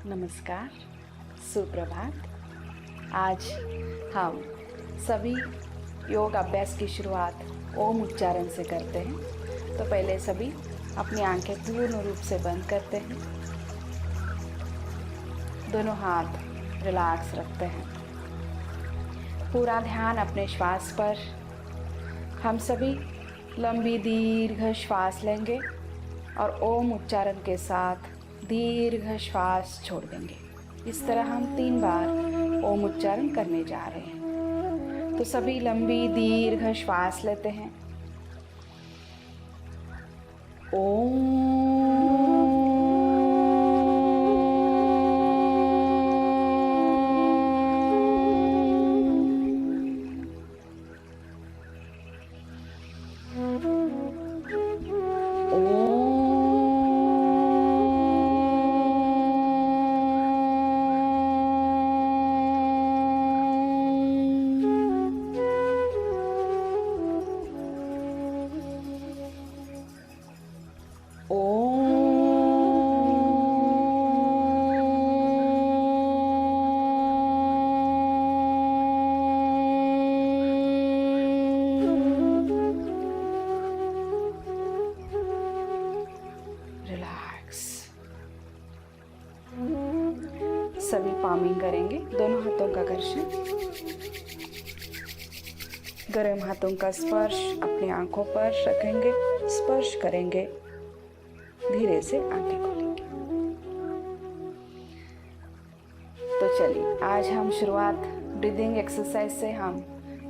नमस्कार, सुप्रभात। आज हम सभी योग अभ्यास की शुरुआत ओम उच्चारण से करते हैं। तो पहले सभी अपनी आंखें पूर्ण रूप से बंद करते हैं, दोनों हाथ रिलैक्स रखते हैं, पूरा ध्यान अपने श्वास पर। हम सभी लंबी दीर्घ श्वास लेंगे और ओम उच्चारण के साथ दीर्घ श्वास छोड़ देंगे। इस तरह हम 3 बार ओम उच्चारण करने जा रहे हैं। तो सभी लंबी दीर्घ श्वास लेते हैं। ओम। सभी पामिंग करेंगे, दोनों हाथों का घर्षण, गर्म हाथों का स्पर्श अपनी आंखों पर रखेंगे, स्पर्श करेंगे, धीरे से आंखें खोलेंगे। तो चलिए, आज हम शुरुआत ब्रीदिंग एक्सरसाइज से हम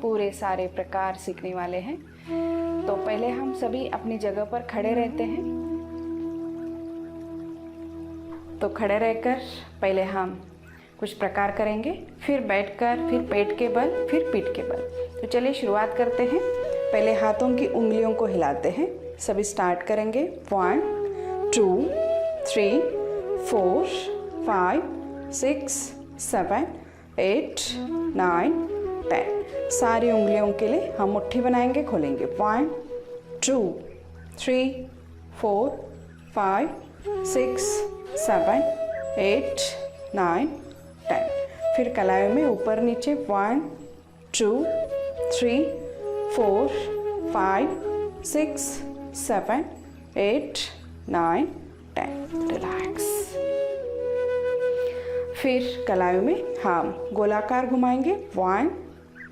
पूरे सारे प्रकार सीखने वाले हैं। तो पहले हम सभी अपनी जगह पर खड़े रहते हैं। तो खड़े रहकर पहले हम कुछ प्रकार करेंगे, फिर बैठकर, फिर पेट के बल, फिर पीठ के बल। तो चलिए शुरुआत करते हैं। पहले हाथों की उंगलियों को हिलाते हैं। सभी स्टार्ट करेंगे। 1 2 3 4 5 6 7 8 9 10। सारी उंगलियों के लिए हम मुट्ठी बनाएंगे, खोलेंगे। 1 2 3 4 5 6 7 8 9 10। फिर कलाई में ऊपर नीचे 1 2 3 4 5 6 7 8 9 10। रिलैक्स। फिर कलाई में हम गोलाकार घुमाएंगे। 1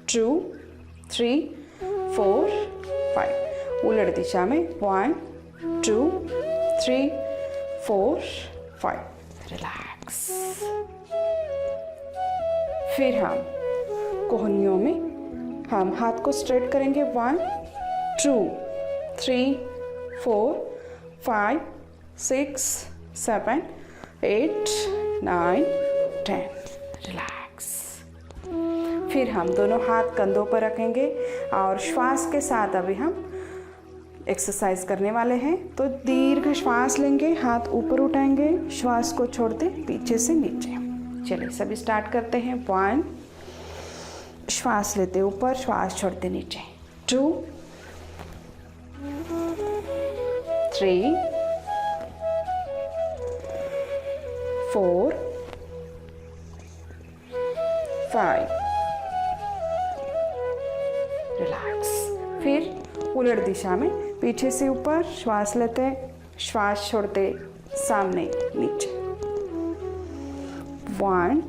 2 3 4 5। उलट दिशा में 1 2 3 4 5। रिलैक्स। फिर हम कोहनियों में हम हाथ को स्ट्रेट करेंगे। 1 2 3 4 5 6 7 8 9 10। रिलैक्स। फिर हम दोनों हाथ कंधों पर रखेंगे और श्वास के साथ अभी हम एक्सरसाइज करने वाले हैं। तो दीर्घ श्वास लेंगे, हाथ ऊपर उठाएंगे, श्वास को छोड़ते पीछे से नीचे। चलिए सभी स्टार्ट करते हैं। 1 श्वास लेते ऊपर, श्वास छोड़ते नीचे। 2 3 4 5। रिलैक्स। फिर उलट दिशा में पीछे से ऊपर श्वास लेते, श्वास छोड़ते सामने नीचे। 1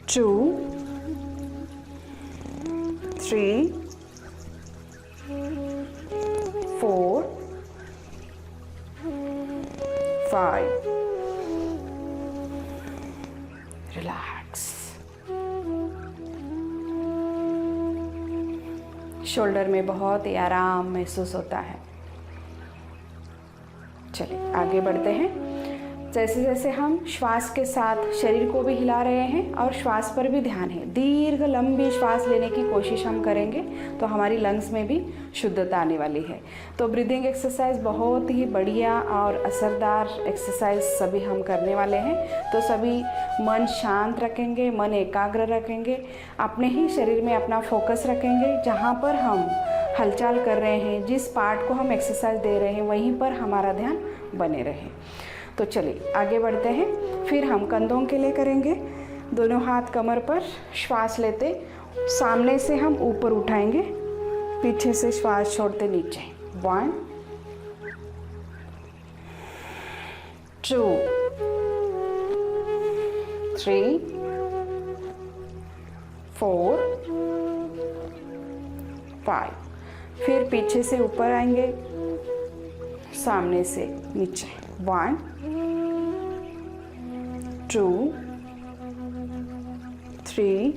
2 3 4 5। रिलैक्स। शोल्डर में बहुत ही आराम महसूस होता है। चलिए आगे बढ़ते हैं। जैसे जैसे हम श्वास के साथ शरीर को भी हिला रहे हैं और श्वास पर भी ध्यान है, दीर्घ लंबी श्वास लेने की कोशिश हम करेंगे तो हमारी लंग्स में भी शुद्धता आने वाली है। तो ब्रीदिंग एक्सरसाइज बहुत ही बढ़िया और असरदार एक्सरसाइज सभी हम करने वाले हैं। तो सभी मन शांत रखेंगे, मन एकाग्र रखेंगे, अपने ही शरीर में अपना फोकस रखेंगे। जहाँ पर हम हलचल कर रहे हैं, जिस पार्ट को हम एक्सरसाइज दे रहे हैं, वहीं पर हमारा ध्यान बने रहे। तो चलिए आगे बढ़ते हैं। फिर हम कंधों के लिए करेंगे। दोनों हाथ कमर पर, श्वास लेते सामने से हम ऊपर उठाएंगे, पीछे से श्वास छोड़ते नीचे। 1 2 3 4 5। फिर पीछे से ऊपर आएंगे, सामने से नीचे। 1 2 3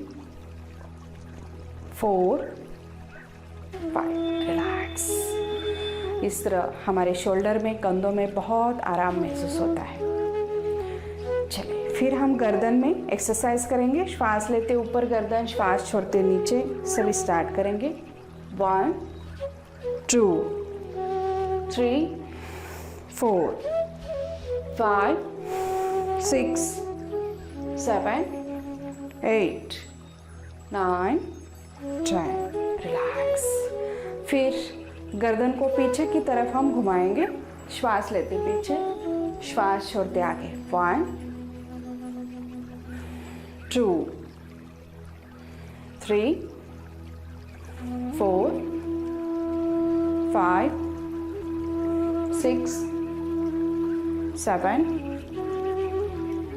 4 5। रिलैक्स। इस तरह हमारे शोल्डर में, कंधों में बहुत आराम महसूस होता है। चलिए फिर हम गर्दन में एक्सरसाइज करेंगे। श्वास लेते ऊपर गर्दन, श्वास छोड़ते नीचे। सभी स्टार्ट करेंगे। 1 2 3 4 5 6 7 8 9 10। रिलैक्स। फिर गर्दन को पीछे की तरफ हम घुमाएंगे। श्वास लेते पीछे, श्वास छोड़ते आगे। 1 2 3 4 5 6 7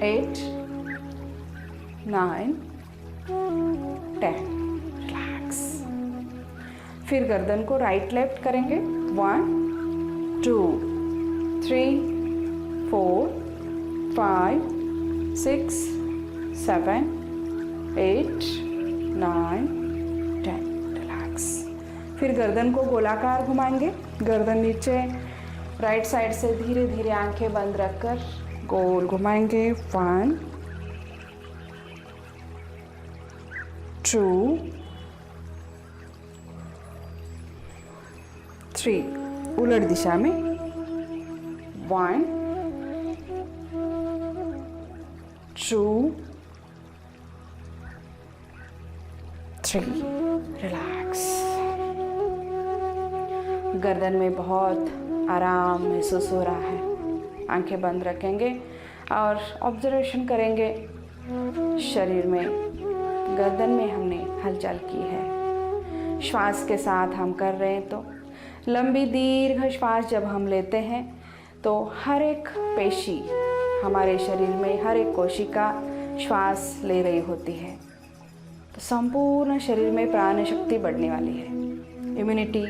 8 9 10। रिलैक्स। फिर गर्दन को राइट लेफ्ट करेंगे। 1 2 3 4 5 6 7 8 9 10। रिलैक्स। फिर गर्दन को गोलाकार घुमाएंगे। गर्दन नीचे, राइट साइड से धीरे धीरे आंखें बंद रखकर गोल घुमाएंगे। 1 2 3। उलट दिशा में। 1 2 3। रिलैक्स। गर्दन में बहुत आराम महसूस हो रहा है। आंखें बंद रखेंगे और ऑब्जर्वेशन करेंगे शरीर में, गर्दन में हमने हलचल की है। श्वास के साथ हम कर रहे हैं तो लंबी दीर्घ श्वास जब हम लेते हैं तो हर एक पेशी हमारे शरीर में, हर एक कोशिका श्वास ले रही होती है। तो संपूर्ण शरीर में प्राण शक्ति बढ़ने वाली है, इम्यूनिटी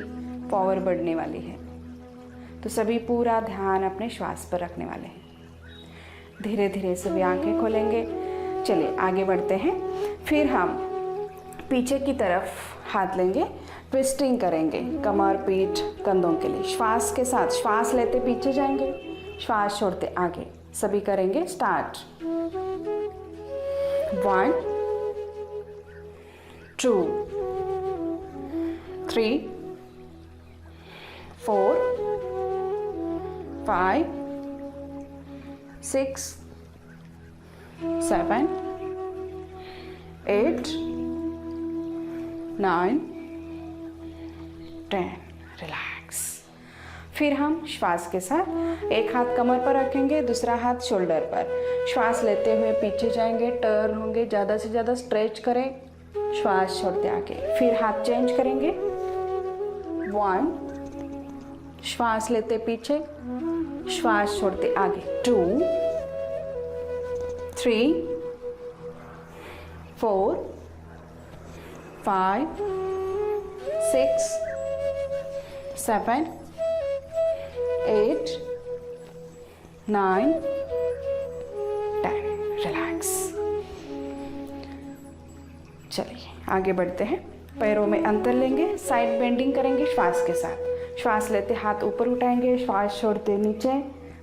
पावर बढ़ने वाली है। तो सभी पूरा ध्यान अपने श्वास पर रखने वाले हैं। धीरे धीरे सभी आंखें खोलेंगे। चलिए आगे बढ़ते हैं। फिर हम पीछे की तरफ हाथ लेंगे, ट्विस्टिंग करेंगे कमर, पीठ, कंधों के लिए। श्वास के साथ, श्वास लेते पीछे जाएंगे, श्वास छोड़ते आगे। सभी करेंगे। स्टार्ट। 1 2 3 4 5 6 7 8 9 10। रिलैक्स। फिर हम श्वास के साथ एक हाथ कमर पर रखेंगे, दूसरा हाथ शोल्डर पर। श्वास लेते हुए पीछे जाएंगे, टर्न होंगे, ज़्यादा से ज़्यादा स्ट्रेच करें, श्वास छोड़ते आगे। फिर हाथ चेंज करेंगे। 1 श्वास लेते पीछे, श्वास छोड़ते आगे। 2 3 4 5 6 7 8 9 10। रिलैक्स। चलिए आगे बढ़ते हैं। पैरों में अंतर लेंगे, साइड बेंडिंग करेंगे श्वास के साथ। श्वास लेते हाथ ऊपर उठाएंगे, श्वास छोड़ते नीचे।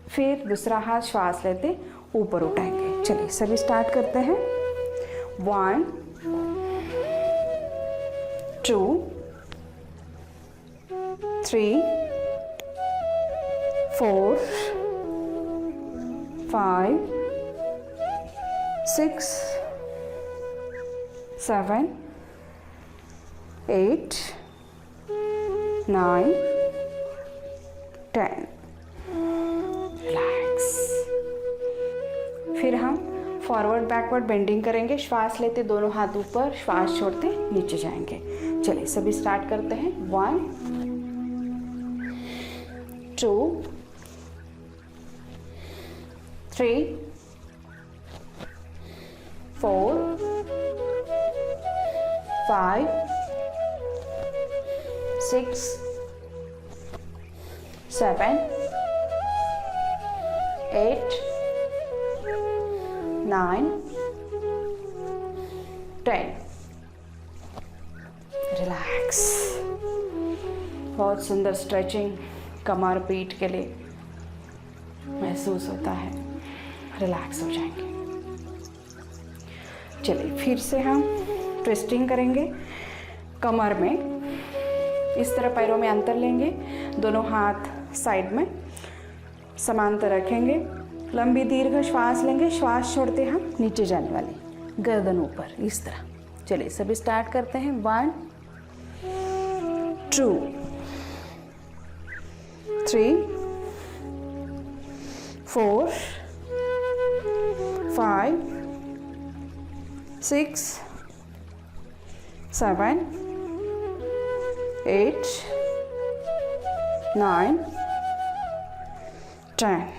फिर दूसरा हाथ श्वास लेते ऊपर उठाएंगे। चलिए सभी स्टार्ट करते हैं। 1 2 3 4 5 6 7 8 9 10। रिलैक्स। फिर हम फॉरवर्ड बैकवर्ड बेंडिंग करेंगे। श्वास लेते दोनों हाथ ऊपर, श्वास छोड़ते नीचे जाएंगे। चलिए सभी स्टार्ट करते हैं। 1 2 3 4 5 6 7 8 9 10। रिलैक्स। बहुत सुंदर स्ट्रेचिंग कमर पीठ के लिए महसूस होता है। रिलैक्स हो जाएंगे। चलिए फिर से हम ट्विस्टिंग करेंगे कमर में। इस तरह पैरों में अंतर लेंगे, दोनों हाथ साइड में समांतर रखेंगे। लंबी दीर्घ श्वास लेंगे, श्वास छोड़ते हम नीचे जाने वाली, गर्दन ऊपर, इस तरह। चलिए सभी स्टार्ट करते हैं। 1 2 3 4 5 6 7 8 9 10।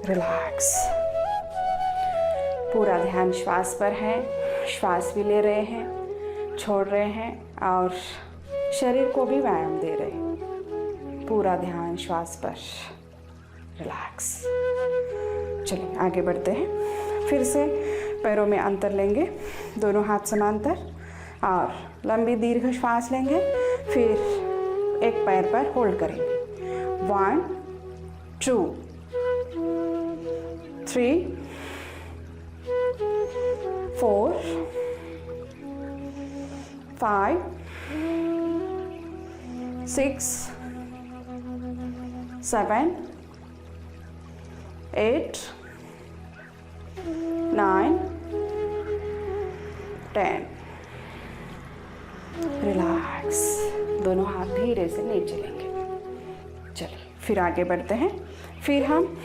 रिलैक्स। पूरा ध्यान श्वास पर है। श्वास भी ले रहे हैं, छोड़ रहे हैं और शरीर को भी व्यायाम दे रहे हैं। पूरा ध्यान श्वास पर। रिलैक्स। चलिए आगे बढ़ते हैं। फिर से पैरों में अंतर लेंगे, दोनों हाथ समांतर और लंबी दीर्घ श्वास लेंगे। फिर एक पैर पर होल्ड करेंगे। 1 2 3 4 5 6 7 8 9 10। रिलैक्स। दोनों हाथ धीरे से नीचे लेंगे। चलिए फिर आगे बढ़ते हैं। फिर हम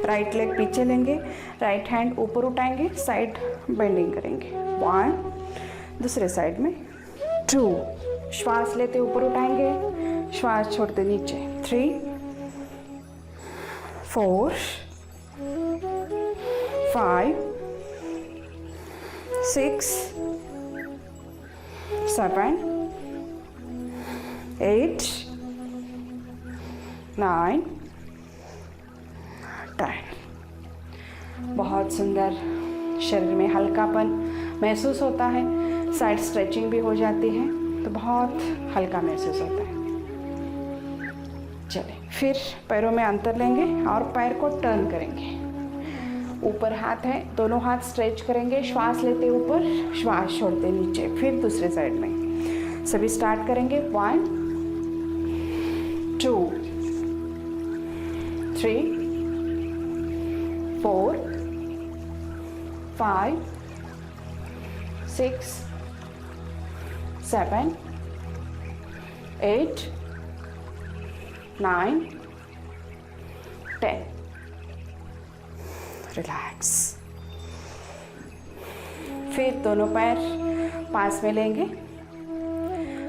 राइट लेग पीछे लेंगे, राइट हैंड ऊपर उठाएंगे, साइड बेंडिंग करेंगे। 1 दूसरे साइड में 2 श्वास लेते ऊपर उठाएंगे, श्वास छोड़ते नीचे। 3 4 5 6 7 8 9 10। बहुत सुंदर। शरीर में हल्कापन महसूस होता है, साइड स्ट्रेचिंग भी हो जाती है, तो बहुत हल्का महसूस होता है। चलिए फिर पैरों में अंतर लेंगे और पैर को टर्न करेंगे। ऊपर हाथ है, दोनों हाथ स्ट्रेच करेंगे, श्वास लेते ऊपर, श्वास छोड़ते नीचे। फिर दूसरे साइड में सभी स्टार्ट करेंगे। 1 2 3 4 5 6 7 8 9 10। रिलैक्स। फिर दोनों पैर पास में लेंगे।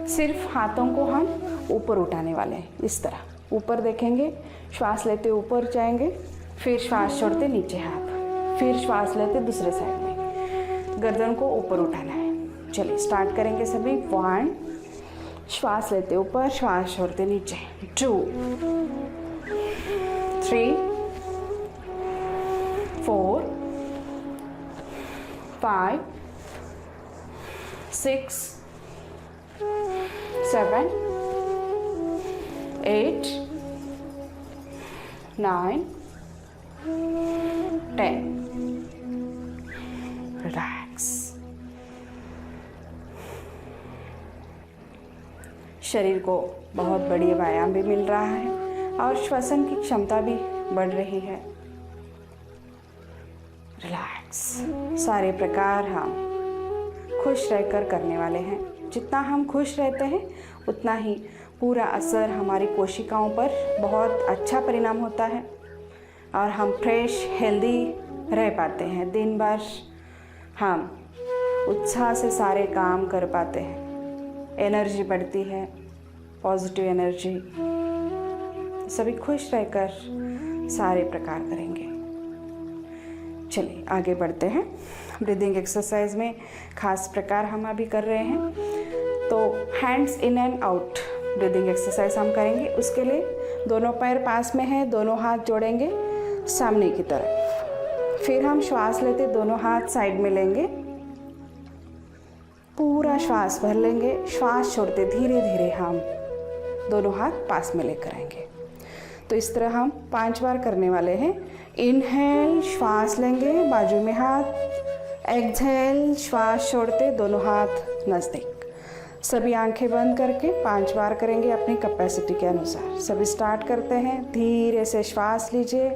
सिर्फ हाथों को हम ऊपर उठाने वाले हैं, इस तरह ऊपर देखेंगे, श्वास लेते ऊपर जाएंगे, फिर श्वास छोड़ते नीचे हाथ, फिर श्वास लेते दूसरे साइड में, गर्दन को ऊपर उठाना है। चलिए स्टार्ट करेंगे सभी। 1 श्वास लेते ऊपर, श्वास छोड़ते नीचे। 2 3 4 5 6 7 8 9 10। रिलैक्स। शरीर को बहुत बढ़िया व्यायाम भी मिल रहा है और श्वसन की क्षमता भी बढ़ रही है। रिलैक्स। सारे प्रकार हम खुश रहकर करने वाले हैं। जितना हम खुश रहते हैं उतना ही पूरा असर हमारी कोशिकाओं पर बहुत अच्छा परिणाम होता है और हम फ्रेश हेल्दी रह पाते हैं। दिन भर हम उत्साह से सारे काम कर पाते हैं, एनर्जी बढ़ती है, पॉजिटिव एनर्जी। सभी खुश रहकर सारे प्रकार करेंगे। चलिए आगे बढ़ते हैं। ब्रीदिंग एक्सरसाइज में खास प्रकार हम अभी कर रहे हैं, तो hands in and out breathing exercise हम करेंगे। उसके लिए दोनों पैर पास में है, दोनों हाथ जोड़ेंगे सामने की तरफ। फिर हम श्वास लेते दोनों हाथ साइड में लेंगे, पूरा श्वास भर लेंगे। श्वास छोड़ते धीरे धीरे हम दोनों हाथ पास में लेकर आएंगे। तो इस तरह हम 5 बार करने वाले हैं। इनहेल, श्वास लेंगे, बाजू में हाथ। एक्सहेल, श्वास छोड़ते दोनों हाथ नज़दीक। सभी आंखें बंद करके 5 बार करेंगे अपनी कैपेसिटी के अनुसार। सभी स्टार्ट करते हैं। धीरे से श्वास लीजिए,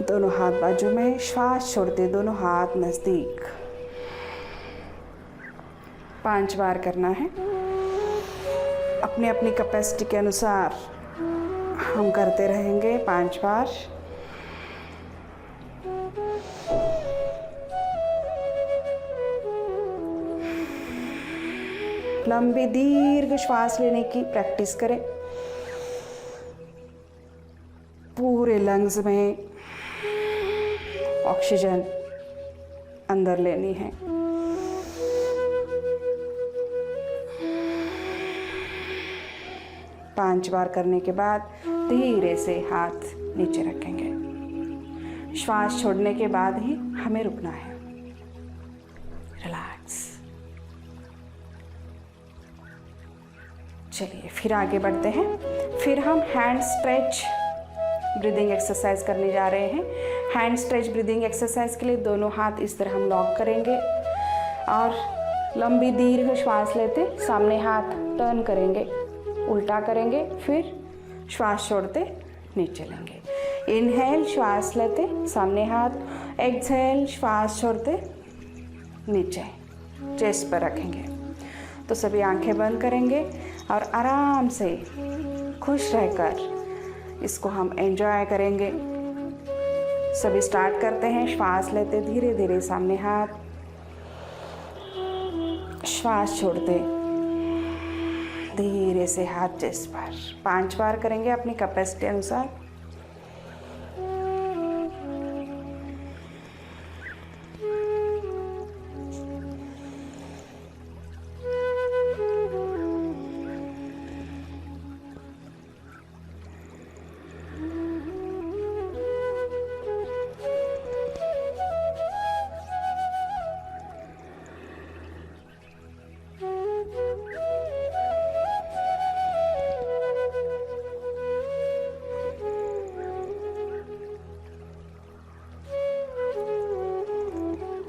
दोनों हाथ बाजू में। श्वास छोड़ते दोनों हाथ नज़दीक। 5 बार करना है। अपनी अपनी कैपेसिटी के अनुसार हम करते रहेंगे 5 बार। लंबी दीर्घ श्वास लेने की प्रैक्टिस करें। पूरे लंग्स में ऑक्सीजन अंदर लेनी है। पांच बार करने के बाद धीरे से हाथ नीचे रखेंगे। श्वास छोड़ने के बाद ही हमें रुकना है। रिलैक्स। चलिए फिर आगे बढ़ते हैं। फिर हम हैंड स्ट्रेच ब्रीदिंग एक्सरसाइज करने जा रहे हैं। हैंड स्ट्रेच ब्रीदिंग एक्सरसाइज के लिए दोनों हाथ इस तरह हम लॉक करेंगे और लंबी दीर्घ श्वास लेते सामने हाथ टर्न करेंगे, उल्टा करेंगे, फिर श्वास छोड़ते नीचे लेंगे। इनहेल, श्वास लेते सामने हाथ। एक्सहेल, श्वास छोड़ते नीचे चेस्ट पर रखेंगे। तो सभी आंखें बंद करेंगे और आराम से खुश रहकर इसको हम एंजॉय करेंगे। सभी स्टार्ट करते हैं। श्वास लेते धीरे धीरे सामने हाथ, श्वास छोड़ते धीरे से हाथ चेस्ट पर। 5 बार करेंगे अपनी कैपेसिटी अनुसार।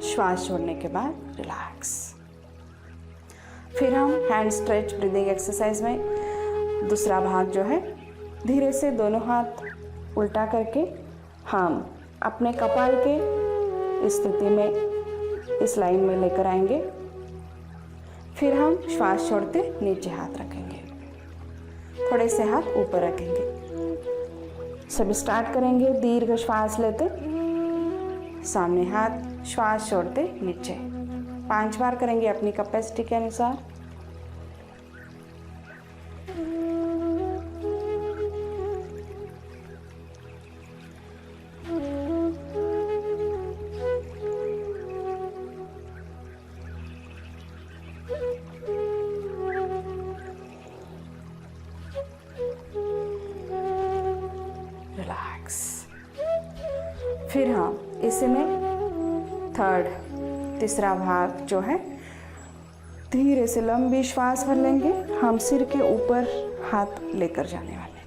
श्वास छोड़ने के बाद रिलैक्स। फिर हम हैंड स्ट्रेच ब्रीदिंग एक्सरसाइज में दूसरा भाग जो है, धीरे से दोनों हाथ उल्टा करके हम अपने कपाल के स्थिति में इस लाइन में लेकर आएंगे। फिर हम श्वास छोड़ते नीचे हाथ रखेंगे, थोड़े से हाथ ऊपर रखेंगे। सभी स्टार्ट करेंगे। दीर्घ श्वास लेते सामने हाथ, श्वास छोड़ते नीचे। 5 बार करेंगे अपनी कैपेसिटी के अनुसार। रिलैक्स। फिर हम इसमें तीसरा भाग जो है, धीरे से लंबी श्वास भर लेंगे। हम सिर के ऊपर हाथ लेकर जाने वाले।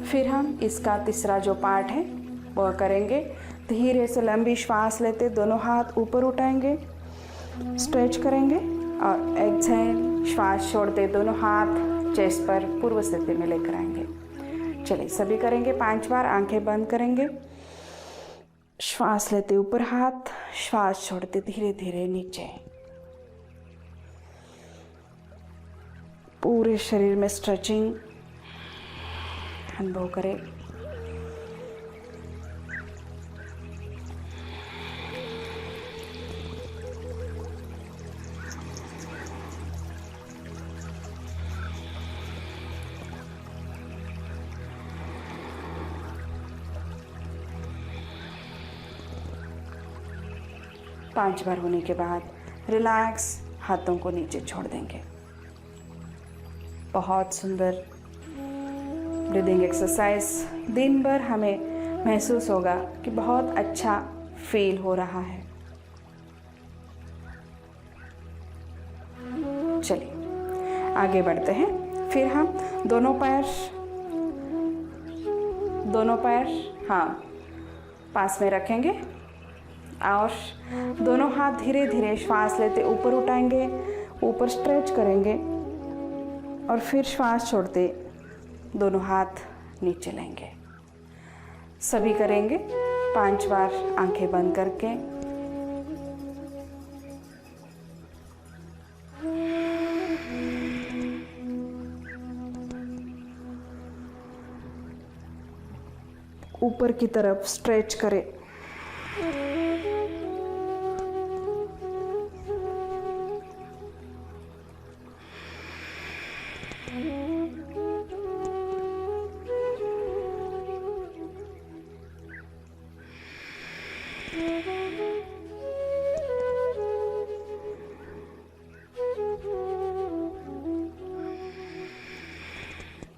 फिर हम इसका तीसरा जो पार्ट है वह करेंगे। धीरे से लंबी श्वास लेते दोनों हाथ ऊपर उठाएंगे, स्ट्रेच करेंगे और एक्सहेल, श्वास छोड़ते दोनों हाथ चेस्ट पर पूर्व स्थिति में लेकर आएंगे। चलिए सभी करेंगे 5 बार। आंखें बंद करेंगे। श्वास लेते ऊपर हाथ, श्वास छोड़ते धीरे धीरे नीचे। पूरे शरीर में स्ट्रेचिंग अनुभव करें। पांच बार होने के बाद रिलैक्स हाथों को नीचे छोड़ देंगे। बहुत सुंदर ब्रीदिंग एक्सरसाइज। दिन भर हमें महसूस होगा कि बहुत अच्छा फील हो रहा है। चलिए आगे बढ़ते हैं। फिर हम दोनों पैर हाँ पास में रखेंगे और दोनों हाथ धीरे धीरे श्वास लेते ऊपर उठाएंगे, ऊपर स्ट्रेच करेंगे और फिर श्वास छोड़ते दोनों हाथ नीचे लेंगे। सभी करेंगे 5 बार आंखें बंद करके। ऊपर की तरफ स्ट्रेच करें।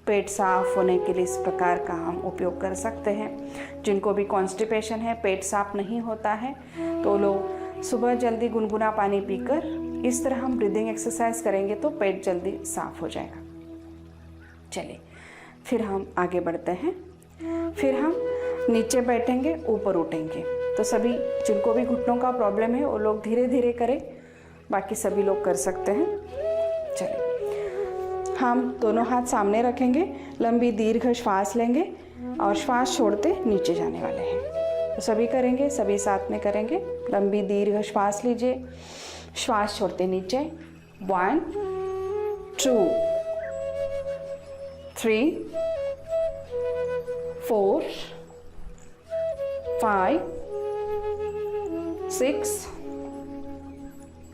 पेट साफ होने के लिए इस प्रकार का हम उपयोग कर सकते हैं। जिनको भी कॉन्स्टिपेशन है, पेट साफ नहीं होता है, तो लोग सुबह जल्दी गुनगुना पानी पीकर इस तरह हम ब्रीदिंग एक्सरसाइज करेंगे तो पेट जल्दी साफ हो जाएगा। चलिए फिर हम आगे बढ़ते हैं। फिर हम नीचे बैठेंगे, ऊपर उठेंगे। तो सभी जिनको भी घुटनों का प्रॉब्लम है वो लोग धीरे धीरे करें, बाकी सभी लोग कर सकते हैं। चलिए हम दोनों हाथ सामने रखेंगे, लंबी दीर्घ श्वास लेंगे और श्वास छोड़ते नीचे जाने वाले हैं। तो सभी करेंगे, सभी साथ में करेंगे। लंबी दीर्घ श्वास लीजिए, श्वास छोड़ते नीचे। 1 2 3 4 5 6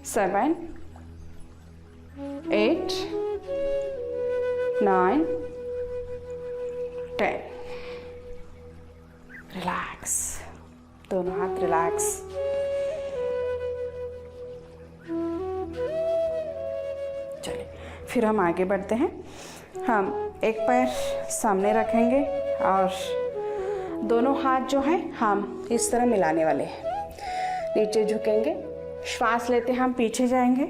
7 8 9 10। रिलैक्स, दोनों हाथ रिलैक्स। चलिए फिर हम आगे बढ़ते हैं। हम एक पैर सामने रखेंगे और दोनों हाथ जो है हम इस तरह मिलाने वाले हैं। नीचे झुकेंगे, श्वास लेते हम पीछे जाएंगे,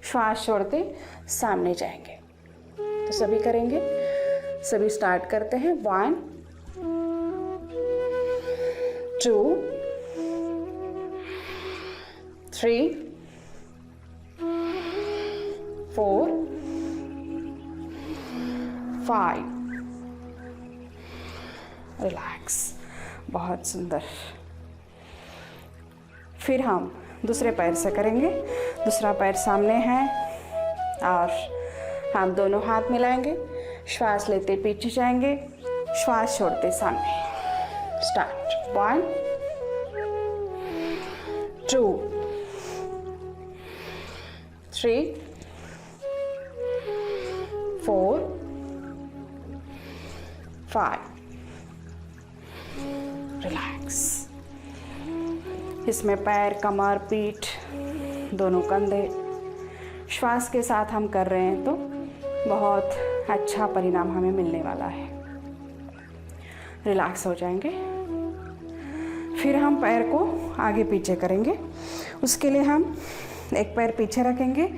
श्वास छोड़ते सामने जाएंगे। तो सभी करेंगे, सभी स्टार्ट करते हैं। 1 2 3 4 5। रिलैक्स, बहुत सुंदर। फिर हम दूसरे पैर से करेंगे। दूसरा पैर सामने है और हम दोनों हाथ मिलाएंगे, श्वास लेते पीछे जाएंगे, श्वास छोड़ते सामने। स्टार्ट। 1 2 3 4 5। रिलैक्स। इसमें पैर, कमर, पीठ, दोनों कंधे श्वास के साथ हम कर रहे हैं तो बहुत अच्छा परिणाम हमें मिलने वाला है। रिलैक्स हो जाएंगे। फिर हम पैर को आगे पीछे करेंगे। उसके लिए हम एक पैर पीछे रखेंगे,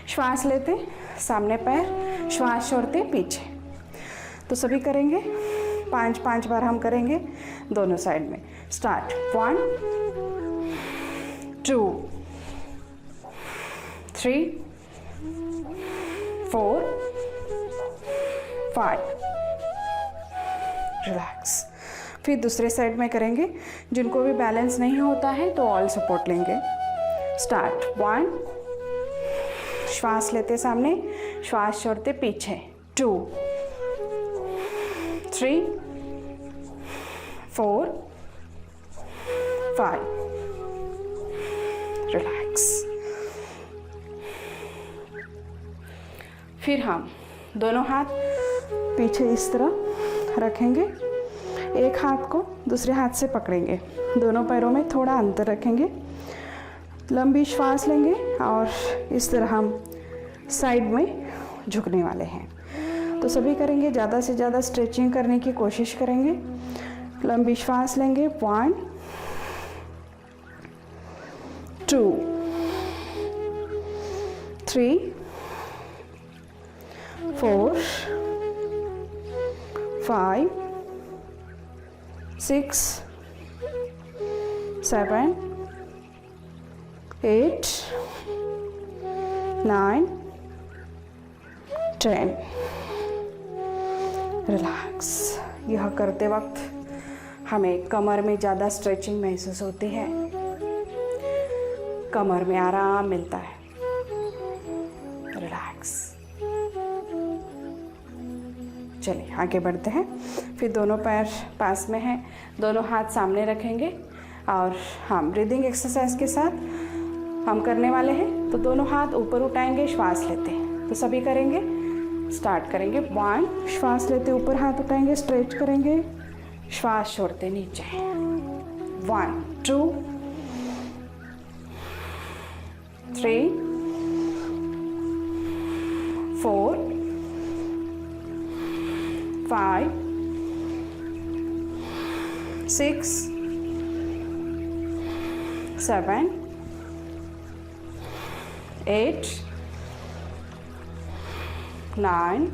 श्वास लेते सामने पैर, श्वास छोड़ते पीछे। तो सभी करेंगे, 5 बार हम करेंगे दोनों साइड में। स्टार्ट। 1 2 3 4 5। रिलैक्स। फिर दूसरे साइड में करेंगे। जिनको भी बैलेंस नहीं होता है तो ऑल सपोर्ट लेंगे। स्टार्ट। 1 श्वास लेते सामने, श्वास छोड़ते पीछे, 2, 3, 4, 5, रिलैक्स। फिर हम दोनों हाथ पीछे इस तरह रखेंगे, एक हाथ को दूसरे हाथ से पकड़ेंगे, दोनों पैरों में थोड़ा अंतर रखेंगे, लंबी श्वास लेंगे और इस तरह हम साइड में झुकने वाले हैं। तो सभी करेंगे, ज़्यादा से ज़्यादा स्ट्रेचिंग करने की कोशिश करेंगे। लंबी श्वास लेंगे, 1, 2, 3, 4, 5, 6, 7, 8, 9, 10, रिलैक्स। यह करते वक्त हमें कमर में ज़्यादा स्ट्रेचिंग महसूस होती है, कमर में आराम मिलता है। रिलैक्स। चलिए आगे बढ़ते हैं। फिर दोनों पैर पास में हैं, दोनों हाथ सामने रखेंगे और हम ब्रीदिंग एक्सरसाइज के साथ हम करने वाले हैं। तो दोनों हाथ ऊपर उठाएंगे, श्वास लेते हैं। तो सभी करेंगे, स्टार्ट करेंगे। 1, श्वास लेते ऊपर हाथ उठाएंगे, स्ट्रेच करेंगे, श्वास छोड़ते नीचे। 1, 2, 3, 4, 5, 6, 7, 8, 9,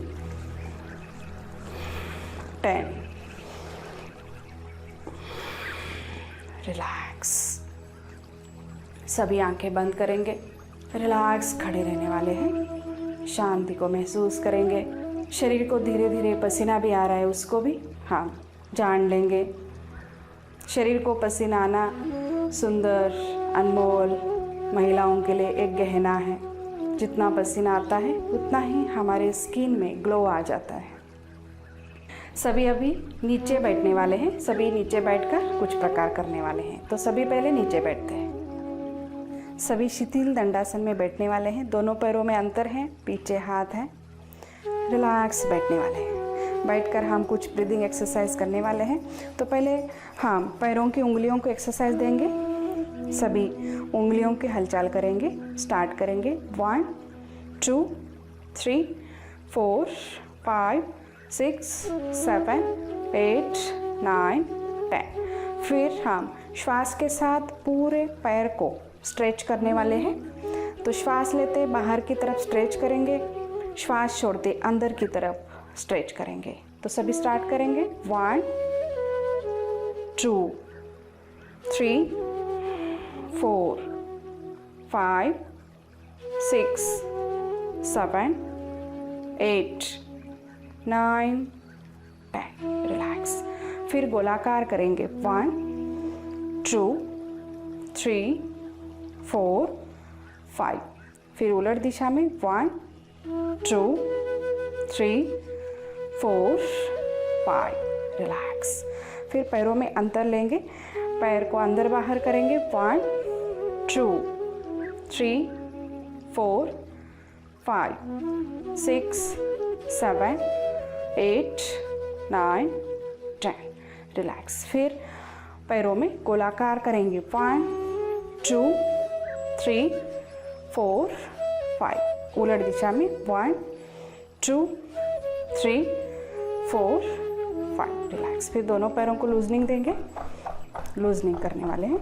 10, रिलैक्स। सभी आंखें बंद करेंगे, रिलैक्स खड़े रहने वाले हैं। शांति को महसूस करेंगे, शरीर को धीरे धीरे पसीना भी आ रहा है उसको भी हम जान लेंगे। शरीर को पसीना आना सुंदर, अनमोल महिलाओं के लिए एक गहना है। जितना पसीना आता है उतना ही हमारे स्किन में ग्लो आ जाता है। सभी अभी नीचे बैठने वाले हैं, सभी नीचे बैठकर कुछ प्रकार करने वाले हैं। तो सभी पहले नीचे बैठते हैं। सभी शिथिल दंडासन में बैठने वाले हैं, दोनों पैरों में अंतर है, पीछे हाथ है। रिलैक्स बैठने वाले हैं। बैठकर हम कुछ ब्रीदिंग एक्सरसाइज करने वाले हैं। तो पहले हम पैरों की उंगलियों को एक्सरसाइज देंगे, सभी उंगलियों की हलचल करेंगे। स्टार्ट करेंगे। 1, 2, 3, 4, 5, 6, 7, 8, 9, 10। फिर हम श्वास के साथ पूरे पैर को स्ट्रेच करने वाले हैं। तो श्वास लेते बाहर की तरफ स्ट्रेच करेंगे, श्वास छोड़ते अंदर की तरफ स्ट्रेच करेंगे। तो सभी स्टार्ट करेंगे। 1, 2, 3, 4, 5, 6, 7, 8, 9, 10। रिलैक्स। फिर गोलाकार करेंगे। 1, 2, 3, 4, 5। फिर उलट दिशा में 1, 2, 3, 4, 5। रिलैक्स। फिर पैरों में अंतर लेंगे, पैर को अंदर बाहर करेंगे। 1, 2, 3, 4, 5, 6, 7, 8, 9, 10। रिलैक्स। फिर पैरों में गोलाकार करेंगे। 1, 2, 3, 4, 5। उलट दिशा में 1, 2, 3, 4, 5। रिलैक्स। फिर दोनों पैरों को लूजनिंग देंगे, लूजनिंग करने वाले हैं।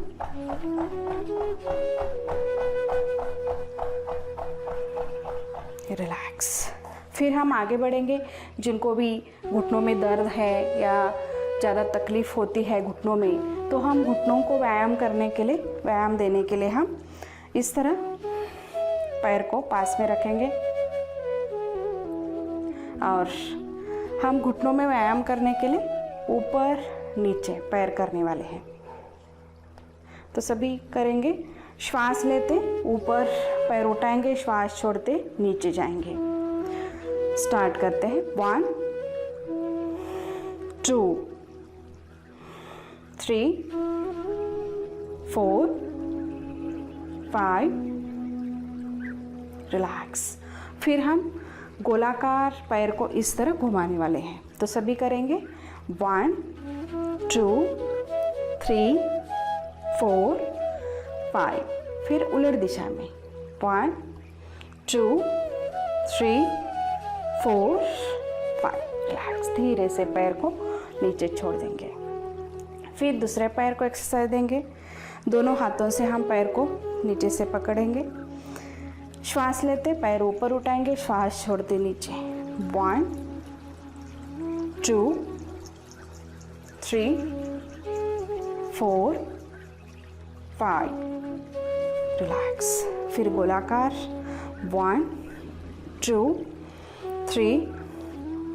रिलैक्स। फिर हम आगे बढ़ेंगे। जिनको भी घुटनों में दर्द है या ज़्यादा तकलीफ़ होती है घुटनों में, तो हम घुटनों को व्यायाम करने के लिए, व्यायाम देने के लिए हम इस तरह पैर को पास में रखेंगे और हम घुटनों में व्यायाम करने के लिए ऊपर नीचे पैर करने वाले हैं। तो सभी करेंगे। श्वास लेते ऊपर पैर उठाएंगे, श्वास छोड़ते नीचे जाएंगे। स्टार्ट करते हैं। 1 2 3 4 5, रिलैक्स। फिर हम गोलाकार पैर को इस तरह घुमाने वाले हैं, तो सभी करेंगे। 1 2 3 4 5, फिर उलट दिशा में 1 2 3 4 5, रिलैक्स। धीरे से पैर को नीचे छोड़ देंगे। फिर दूसरे पैर को एक्सरसाइज देंगे। दोनों हाथों से हम पैर को नीचे से पकड़ेंगे। श्वास लेते पैर ऊपर उठाएंगे, श्वास छोड़ते नीचे। 1 2 3 4 5, रिलैक्स। फिर गोलाकार 1 2 3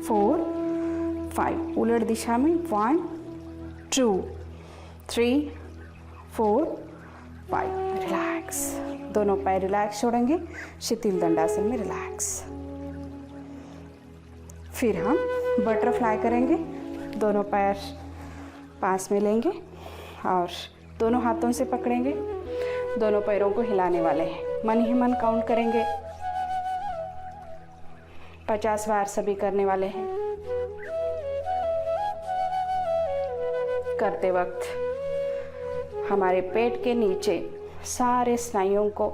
4 5, उलट दिशा में 1 2 3 4 5, रिलैक्स। दोनों पैर रिलैक्स छोड़ेंगे, शिथिल दंडासन में रिलैक्स। फिर हम बटरफ्लाई करेंगे। दोनों पैर पास में लेंगे और दोनों हाथों से पकड़ेंगे। दोनों पैरों को हिलाने वाले हैं। मन ही मन काउंट करेंगे। 50 बार सभी करने वाले हैं। करते वक्त हमारे पेट के नीचे सारे स्नायुओं को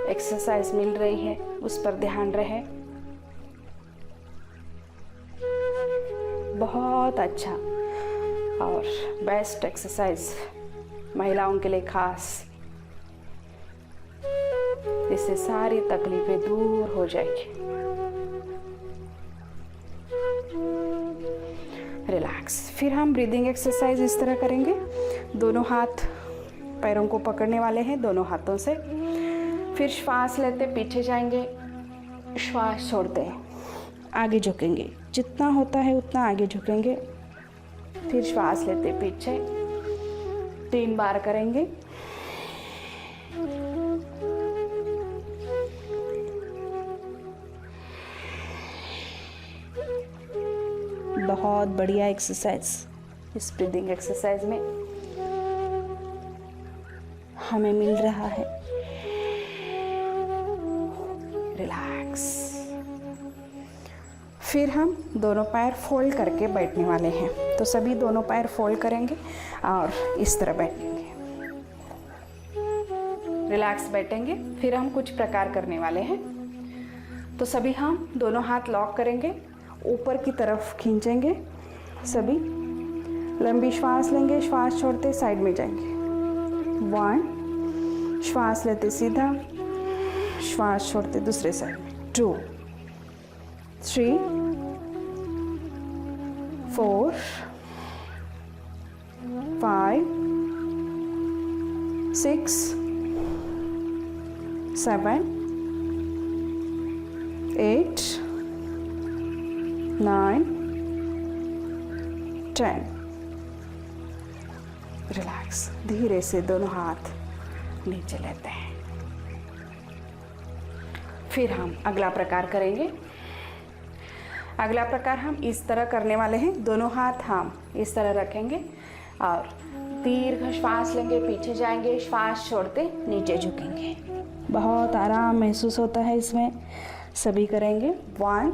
एक्सरसाइज मिल रही है, उस पर ध्यान रहे। बहुत अच्छा और बेस्ट एक्सरसाइज महिलाओं के लिए खास। इससे सारी तकलीफें दूर हो जाएगी। रिलैक्स। फिर हम ब्रीदिंग एक्सरसाइज इस तरह करेंगे। दोनों हाथ पैरों को पकड़ने वाले हैं, दोनों हाथों से। फिर श्वास लेते पीछे जाएंगे, श्वास छोड़ते आगे झुकेंगे। जितना होता है उतना आगे झुकेंगे। फिर श्वास लेते पीछे 3 बार करेंगे। बहुत बढ़िया एक्सरसाइज। इस ब्रीदिंग एक्सरसाइज में हमें मिल रहा है रिलैक्स। फिर हम दोनों पैर फोल्ड करके बैठने वाले हैं, तो सभी दोनों पैर फोल्ड करेंगे और इस तरह बैठेंगे। रिलैक्स बैठेंगे। फिर हम कुछ प्रकार करने वाले हैं, तो सभी हम दोनों हाथ लॉक करेंगे, ऊपर की तरफ खींचेंगे। सभी लंबी श्वास लेंगे, श्वास छोड़ते साइड में जाएंगे। 1, श्वास लेते सीधा, श्वास छोड़ते दूसरे साइड में। 2 3 4 5 6 7 8 9 10, रिलैक्स। धीरे से दोनों हाथ नीचे लेते हैं। फिर हम अगला प्रकार करेंगे। अगला प्रकार हम इस तरह करने वाले हैं। दोनों हाथ हम इस तरह रखेंगे और दीर्घ श्वास लेंगे, पीछे जाएंगे, श्वास छोड़ते नीचे झुकेंगे। बहुत आराम महसूस होता है इसमें। सभी करेंगे। 1,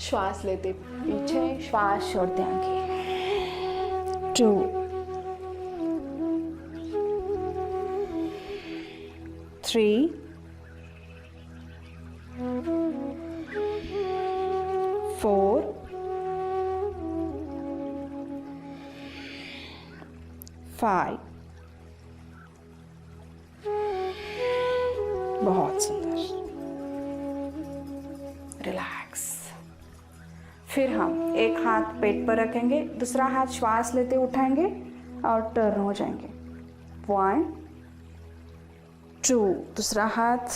श्वास लेते पीछे, श्वास छोड़ते आगे। 2 3 4 5, बहुत सुंदर। रिलैक्स। फिर हम एक हाथ पेट पर रखेंगे, दूसरा हाथ श्वास लेते उठाएंगे और टर्न हो जाएंगे। 1 2, दूसरा हाथ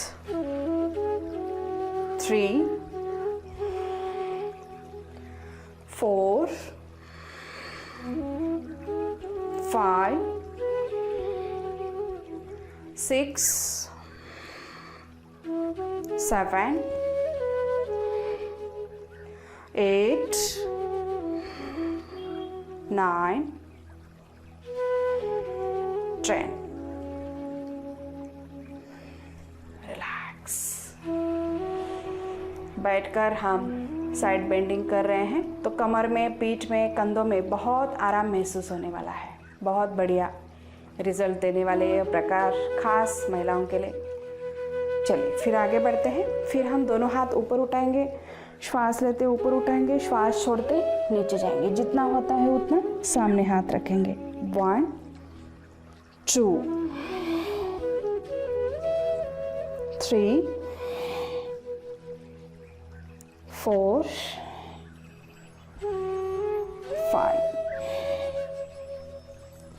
3 4 5 6 7 8, 9, 10. रिलैक्स। बैठकर हम साइड बेंडिंग कर रहे हैं तो कमर में, पीठ में, कंधों में बहुत आराम महसूस होने वाला है। बहुत बढ़िया रिजल्ट देने वाले ये प्रकार खास महिलाओं के लिए। चलिए फिर आगे बढ़ते हैं। फिर हम दोनों हाथ ऊपर उठाएंगे, श्वास लेते ऊपर उठाएंगे, श्वास छोड़ते नीचे जाएंगे। जितना होता है उतना सामने हाथ रखेंगे। 1, 2, 3, 4, 5।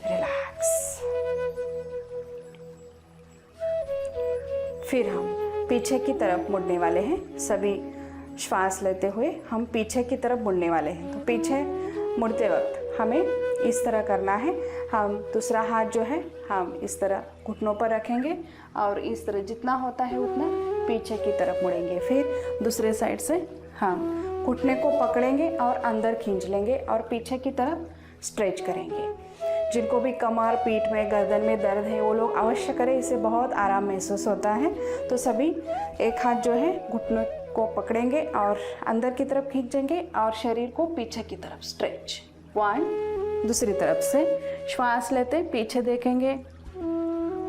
रिलैक्स। फिर हम पीछे की तरफ मुड़ने वाले हैं। सभी श्वास लेते हुए हम पीछे की तरफ मुड़ने वाले हैं। तो पीछे मुड़ते वक्त हमें इस तरह करना है। हम दूसरा हाथ जो है हम इस तरह घुटनों पर रखेंगे और इस तरह जितना होता है उतना पीछे की तरफ मुड़ेंगे। फिर दूसरे साइड से हम घुटने को पकड़ेंगे और अंदर खींच लेंगे और पीछे की तरफ स्ट्रेच करेंगे। जिनको भी कमर, पीठ में, गर्दन में दर्द है वो लोग अवश्य करें, इससे बहुत आराम महसूस होता है। तो सभी एक हाथ जो है घुटनों को पकड़ेंगे और अंदर की तरफ खींचेंगे और शरीर को पीछे की तरफ स्ट्रेच। 1, दूसरी तरफ से श्वास लेते पीछे देखेंगे,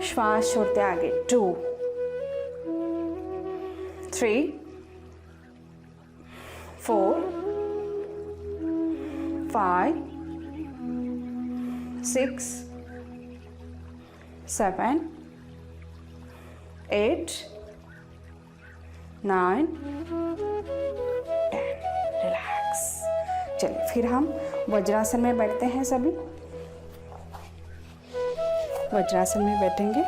श्वास छोड़ते आगे। 2, 3, 4, 5, 6, 7, 8, 9, 10। रिलैक्स। चलिए फिर हम वज्रासन में बैठते हैं। सभी वज्रासन में बैठेंगे।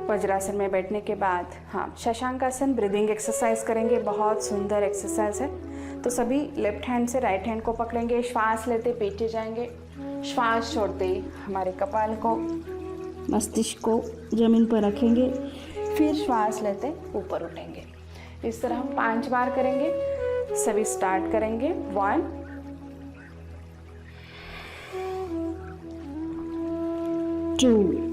वज्रासन में बैठने के बाद हम शशांकासन ब्रीदिंग एक्सरसाइज करेंगे। बहुत सुंदर एक्सरसाइज है। तो सभी लेफ्ट हैंड से राइट हैंड को पकड़ेंगे, श्वास लेते पीछे जाएंगे, श्वास छोड़ते हमारे कपाल को, मस्तिष्क को जमीन पर रखेंगे, फिर श्वास लेते ऊपर उठेंगे। इस तरह हम 5 बार करेंगे। सभी स्टार्ट करेंगे। 1, 2,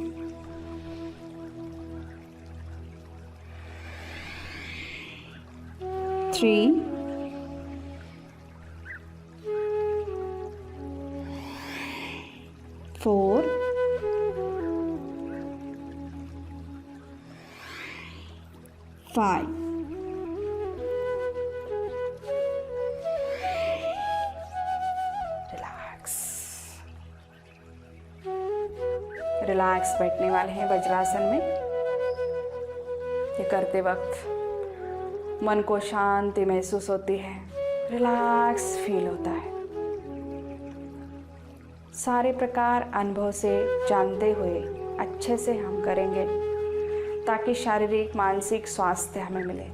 3, 4, 5, 6। रिलैक्स बैठने वाले हैं वज्रासन में। ये करते वक्त मन को शांति महसूस होती है, रिलैक्स फील होता है। सारे प्रकार अनुभव से जानते हुए अच्छे से हम करेंगे ताकि शारीरिक मानसिक स्वास्थ्य हमें मिले।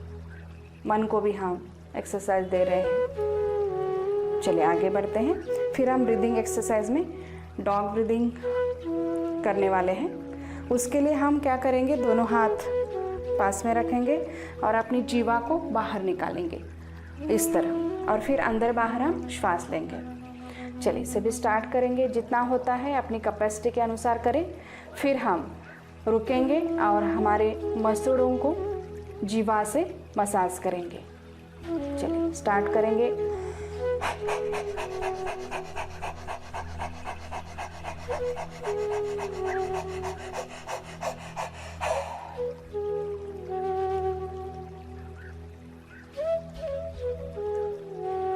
मन को भी हम एक्सरसाइज दे रहे हैं। चलिए आगे बढ़ते हैं। फिर हम ब्रीदिंग एक्सरसाइज में डॉग ब्रीदिंग करने वाले हैं। उसके लिए हम क्या करेंगे, दोनों हाथ पास में रखेंगे और अपनी जीवा को बाहर निकालेंगे इस तरह, और फिर अंदर बाहर हम श्वास लेंगे। चलिए सभी स्टार्ट करेंगे। जितना होता है अपनी कैपेसिटी के अनुसार करें। फिर हम रुकेंगे और हमारे मसूड़ों को जीवा से मसाज करेंगे। चलिए स्टार्ट करेंगे।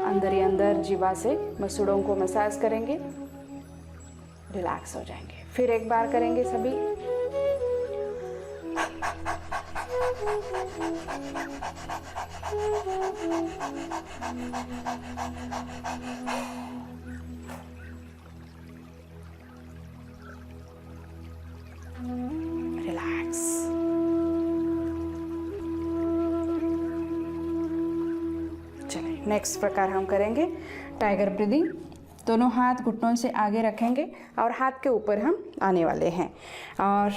अंदर ही अंदर जीवा से मसूड़ों को मसाज करेंगे, रिलैक्स हो जाएंगे। फिर एक बार करेंगे सभी। रिलैक्स। चलिए नेक्स्ट प्रकार हम करेंगे टाइगर ब्रीदिंग। दोनों हाथ घुटनों से आगे रखेंगे और हाथ के ऊपर हम आने वाले हैं और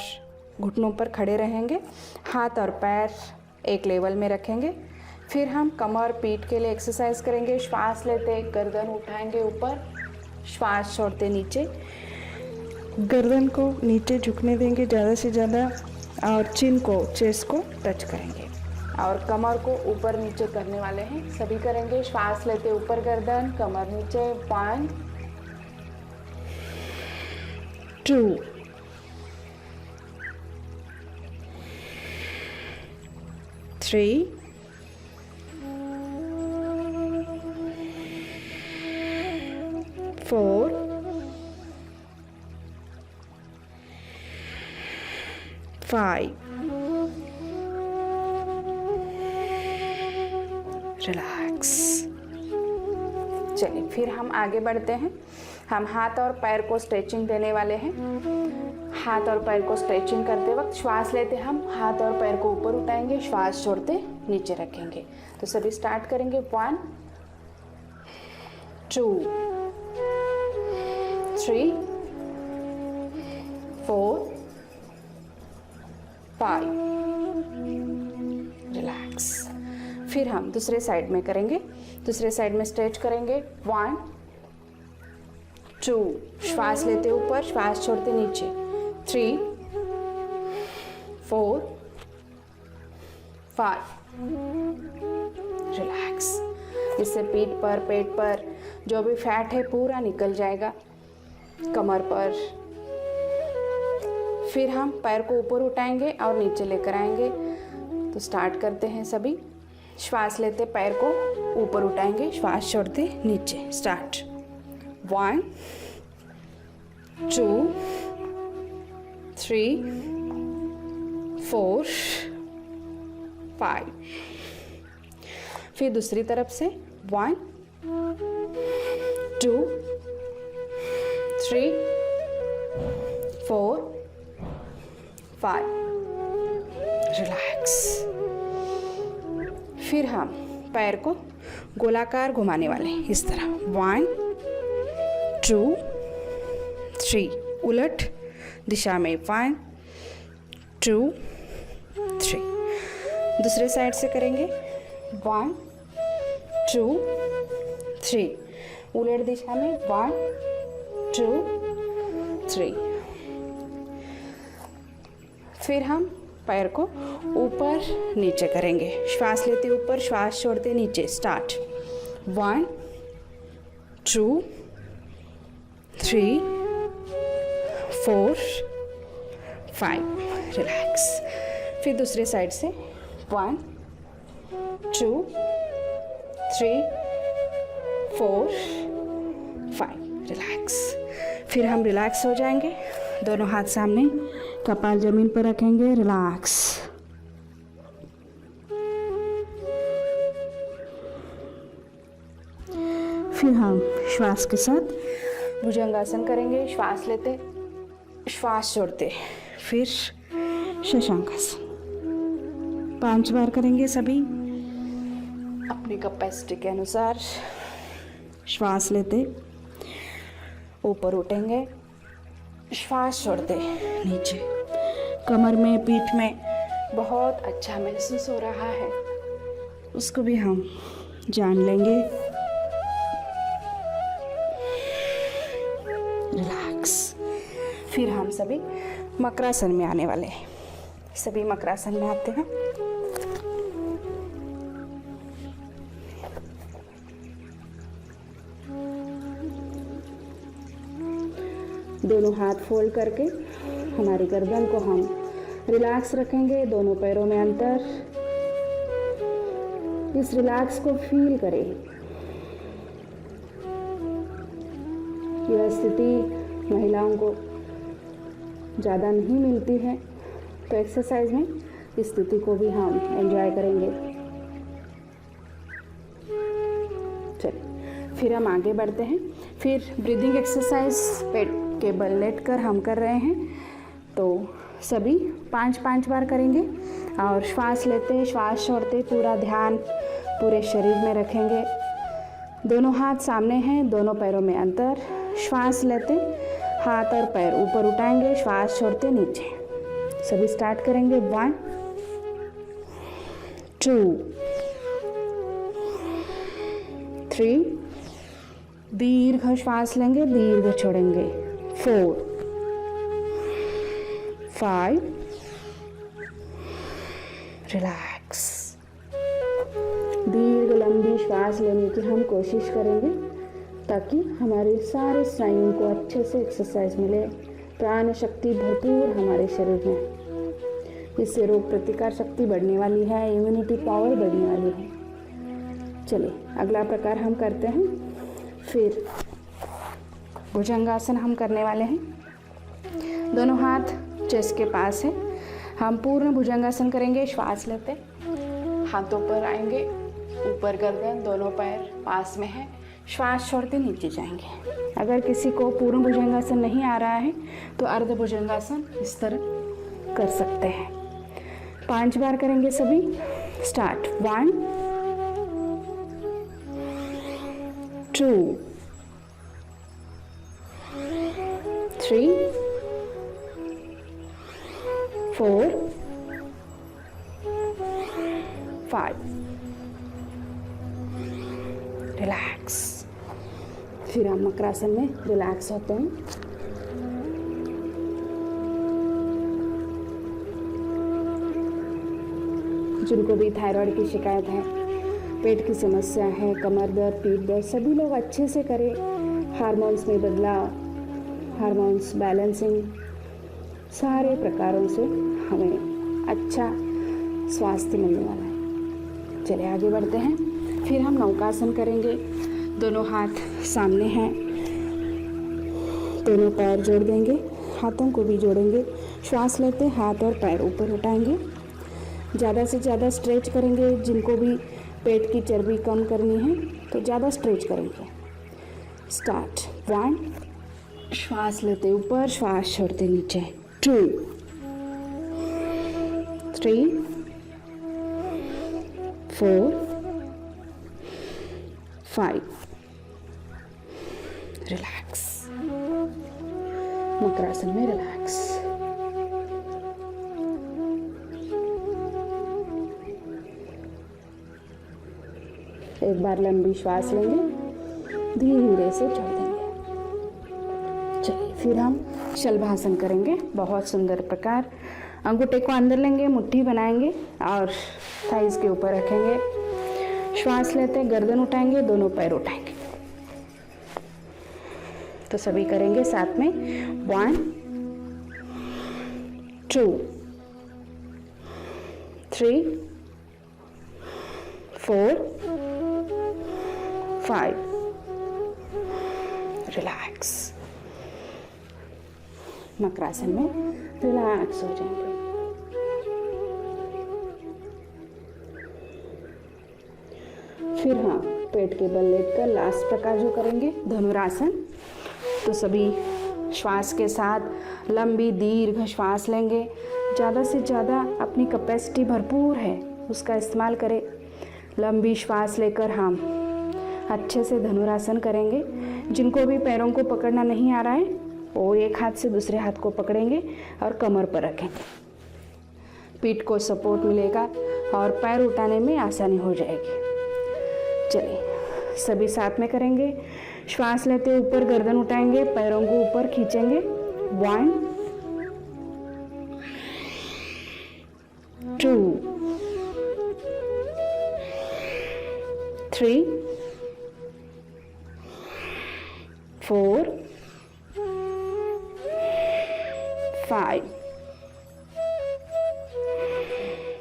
घुटनों पर खड़े रहेंगे। हाथ और पैर एक लेवल में रखेंगे। फिर हम कमर पीठ के लिए एक्सरसाइज करेंगे। श्वास लेते गर्दन उठाएंगे ऊपर, श्वास छोड़ते नीचे, गर्दन को नीचे झुकने देंगे ज़्यादा से ज़्यादा और चिन को, चेस्ट को टच करेंगे और कमर को ऊपर नीचे करने वाले हैं। सभी करेंगे। श्वास लेते ऊपर गर्दन, कमर नीचे। 1 2 3 4 5 रिलैक्स। चलिए फिर हम आगे बढ़ते हैं। हम हाथ और पैर को स्ट्रेचिंग देने वाले हैं। हाथ और पैर को स्ट्रेचिंग करते वक्त श्वास लेते हम हाथ और पैर को ऊपर उठाएंगे, श्वास छोड़ते नीचे रखेंगे। तो सभी स्टार्ट करेंगे। 1 2 3 4 5 रिलैक्स। फिर हम दूसरे साइड में करेंगे। दूसरे साइड में स्ट्रेच करेंगे। 1 2 श्वास लेते ऊपर, श्वास छोड़ते नीचे। 3 4 5 रिलैक्स। इससे पीठ पर, पेट पर जो भी फैट है पूरा निकल जाएगा, कमर पर। फिर हम पैर को ऊपर उठाएंगे और नीचे लेकर आएंगे। तो स्टार्ट करते हैं सभी। श्वास लेते पैर को ऊपर उठाएंगे, श्वास छोड़ते नीचे। स्टार्ट। 1 2 3 4 5। फिर दूसरी तरफ से 1 2 3 4 5 रिलैक्स। फिर हम पैर को गोलाकार घुमाने वाले हैं इस तरह। 1 2 3 उलट दिशा में। 1 2 3 दूसरे साइड से करेंगे। 1 2 3 उलट दिशा में। 1 2 3। फिर हम पैर को ऊपर नीचे करेंगे। श्वास लेते ऊपर, श्वास छोड़ते नीचे। स्टार्ट। 1 2 3 4 5 रिलैक्स। फिर दूसरे साइड से 1 2 3 4 5 रिलैक्स। फिर हम रिलैक्स हो जाएंगे। दोनों हाथ सामने, कपाल जमीन पर रखेंगे। रिलैक्स। फिर हम श्वास के साथ भुजंगासन करेंगे। श्वास लेते, श्वास छोड़ते, फिर शशांकासन 5 बार करेंगे सभी अपनी कैपेसिटी के अनुसार। श्वास लेते ऊपर उठेंगे, श्वास छोड़ते नीचे। कमर में, पीठ में बहुत अच्छा महसूस हो रहा है, उसको भी हम जान लेंगे। रिलैक्स। फिर हम सभी मकरासन में आने वाले हैं। सभी मकरासन में आते हैं। दोनों हाथ फोल्ड करके हमारी गर्दन को हम रिलैक्स रखेंगे। दोनों पैरों में अंतर। इस रिलैक्स को फील करें। यह स्थिति महिलाओं को ज़्यादा नहीं मिलती है, तो एक्सरसाइज में इस स्थिति को भी हम एंजॉय करेंगे। चलिए फिर हम आगे बढ़ते हैं। फिर ब्रीदिंग एक्सरसाइज पेट के बल लेट कर हम कर रहे हैं। तो सभी 5-5 बार करेंगे और श्वास लेते, श्वास छोड़ते, पूरा ध्यान पूरे शरीर में रखेंगे। दोनों हाथ सामने हैं, दोनों पैरों में अंतर। श्वास लेते हाथ और पैर ऊपर उठाएंगे, श्वास छोड़ते नीचे। सभी स्टार्ट करेंगे। 1 2 3, दीर्घ श्वास लेंगे, दीर्घ छोड़ेंगे, 4 5, रिलैक्स। दीर्घ लंबी श्वास लेने की हम कोशिश करेंगे ताकि हमारे सारे स्नायुओं को अच्छे से एक्सरसाइज मिले, प्राण शक्ति भरपूर हमारे शरीर में। इससे रोग प्रतिकार शक्ति बढ़ने वाली है, इम्यूनिटी पावर बढ़ने वाली है। चलिए अगला प्रकार हम करते हैं। फिर भुजंगासन हम करने वाले हैं। दोनों हाथ चेस्ट के पास है। हम पूर्ण भुजंगासन करेंगे। श्वास लेते, हाथों पर आएंगे, ऊपर गर्दन, दोनों पैर पास में है। श्वास छोड़ते नीचे जाएंगे। अगर किसी को पूर्ण भुजंगासन नहीं आ रहा है तो अर्ध भुजंगासन इस तरह कर सकते हैं। 5 बार करेंगे सभी। स्टार्ट। 1 2 3 4 5। रिलैक्स। फिर हम मकरासन में रिलैक्स होते हैं। जिनको भी थायराइड की शिकायत है, पेट की समस्या है, कमर दर्द, पीठ दर्द, सभी लोग अच्छे से करें। हार्मोन्स में बदलाव, हार्मोन्स बैलेंसिंग, सारे प्रकारों से हमें अच्छा स्वास्थ्य मिलने वाला है। चलिए आगे बढ़ते हैं। फिर हम नौकासन करेंगे। दोनों हाथ सामने हैं, दोनों पैर जोड़ देंगे, हाथों को भी जोड़ेंगे। श्वास लेते हाथ और पैर ऊपर उठाएंगे। ज़्यादा से ज़्यादा स्ट्रेच करेंगे। जिनको भी पेट की चर्बी कम करनी है तो ज़्यादा स्ट्रेच करेंगे। स्टार्ट। 1, श्वास लेते ऊपर, श्वास छोड़ते नीचे। 2 3 4 5। रिलैक्स। मकरासन में रिलैक्स। एक बार लंबी श्वास लेंगे, धीरे से छोड़ देंगे। चलिए फिर हम शलभासन करेंगे। बहुत सुंदर प्रकार। अंगूठे को अंदर लेंगे, मुट्ठी बनाएंगे और थाइस के ऊपर रखेंगे। श्वास लेते गर्दन उठाएंगे, दोनों पैर उठाएंगे। तो सभी करेंगे साथ में। 1 2 3 4 5। रिलैक्स। मकरासन में रिलैक्स हो जाएंगे। फिर हाँ, पेट के बल लेटकर लास्ट प्रकार जो करेंगे धनुरासन। तो सभी श्वास के साथ लंबी दीर्घ श्वास लेंगे। ज़्यादा से ज़्यादा अपनी कैपेसिटी भरपूर है उसका इस्तेमाल करें। लंबी श्वास लेकर हम अच्छे से धनुरासन करेंगे। जिनको भी पैरों को पकड़ना नहीं आ रहा है वो एक हाथ से दूसरे हाथ को पकड़ेंगे और कमर पर रखेंगे। पीठ को सपोर्ट मिलेगा और पैर उठाने में आसानी हो जाएगी। चलिए सभी साथ में करेंगे। श्वास लेते ऊपर गर्दन उठाएंगे, पैरों को ऊपर खींचेंगे। 1 2 3 4 5।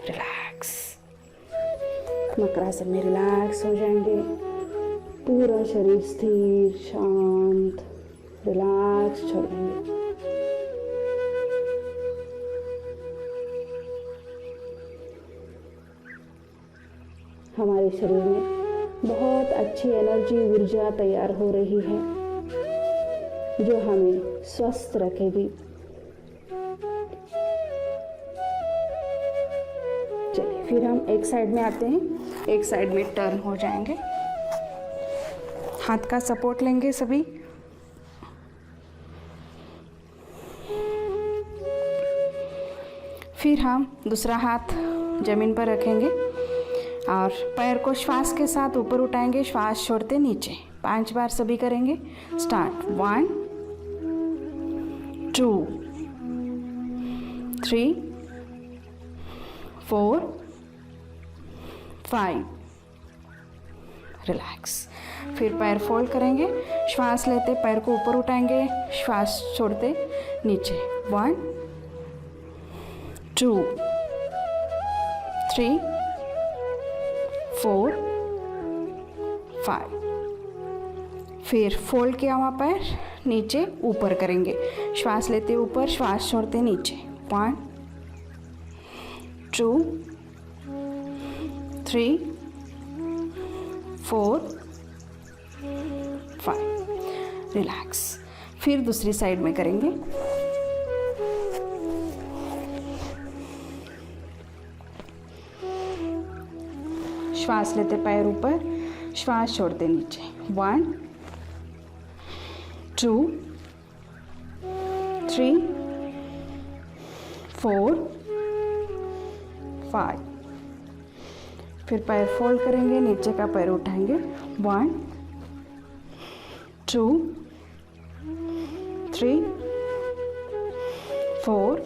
रिलैक्स। मकरासन में रिलैक्स हो जाएंगे। पूरा शरीर स्थिर, शांत, रिलैक्स छोड़ देंगे। हमारे शरीर में बहुत अच्छी एनर्जी, ऊर्जा तैयार हो रही है जो हमें स्वस्थ रखेगी। चलिए फिर हम एक साइड में आते हैं, एक साइड में टर्न हो जाएंगे। हाथ का सपोर्ट लेंगे सभी। फिर हम दूसरा हाथ जमीन पर रखेंगे। और पैर को श्वास के साथ ऊपर उठाएंगे, श्वास छोड़ते नीचे। 5 बार सभी करेंगे। स्टार्ट। 1 2 3 4 5। रिलैक्स। फिर पैर फोल्ड करेंगे, श्वास लेते पैर को ऊपर उठाएंगे, श्वास छोड़ते नीचे। 1 2 3 4 5। फिर फोल्ड किया हुआ पैर नीचे ऊपर करेंगे, श्वास लेते ऊपर, श्वास छोड़ते नीचे। 1 2 3 4 5। रिलैक्स। फिर दूसरी साइड में करेंगे। श्वास लेते पैर ऊपर, श्वास छोड़ते नीचे। 1 2 3 4 5। फिर पैर फोल्ड करेंगे, नीचे का पैर उठाएंगे। 1 2 3 4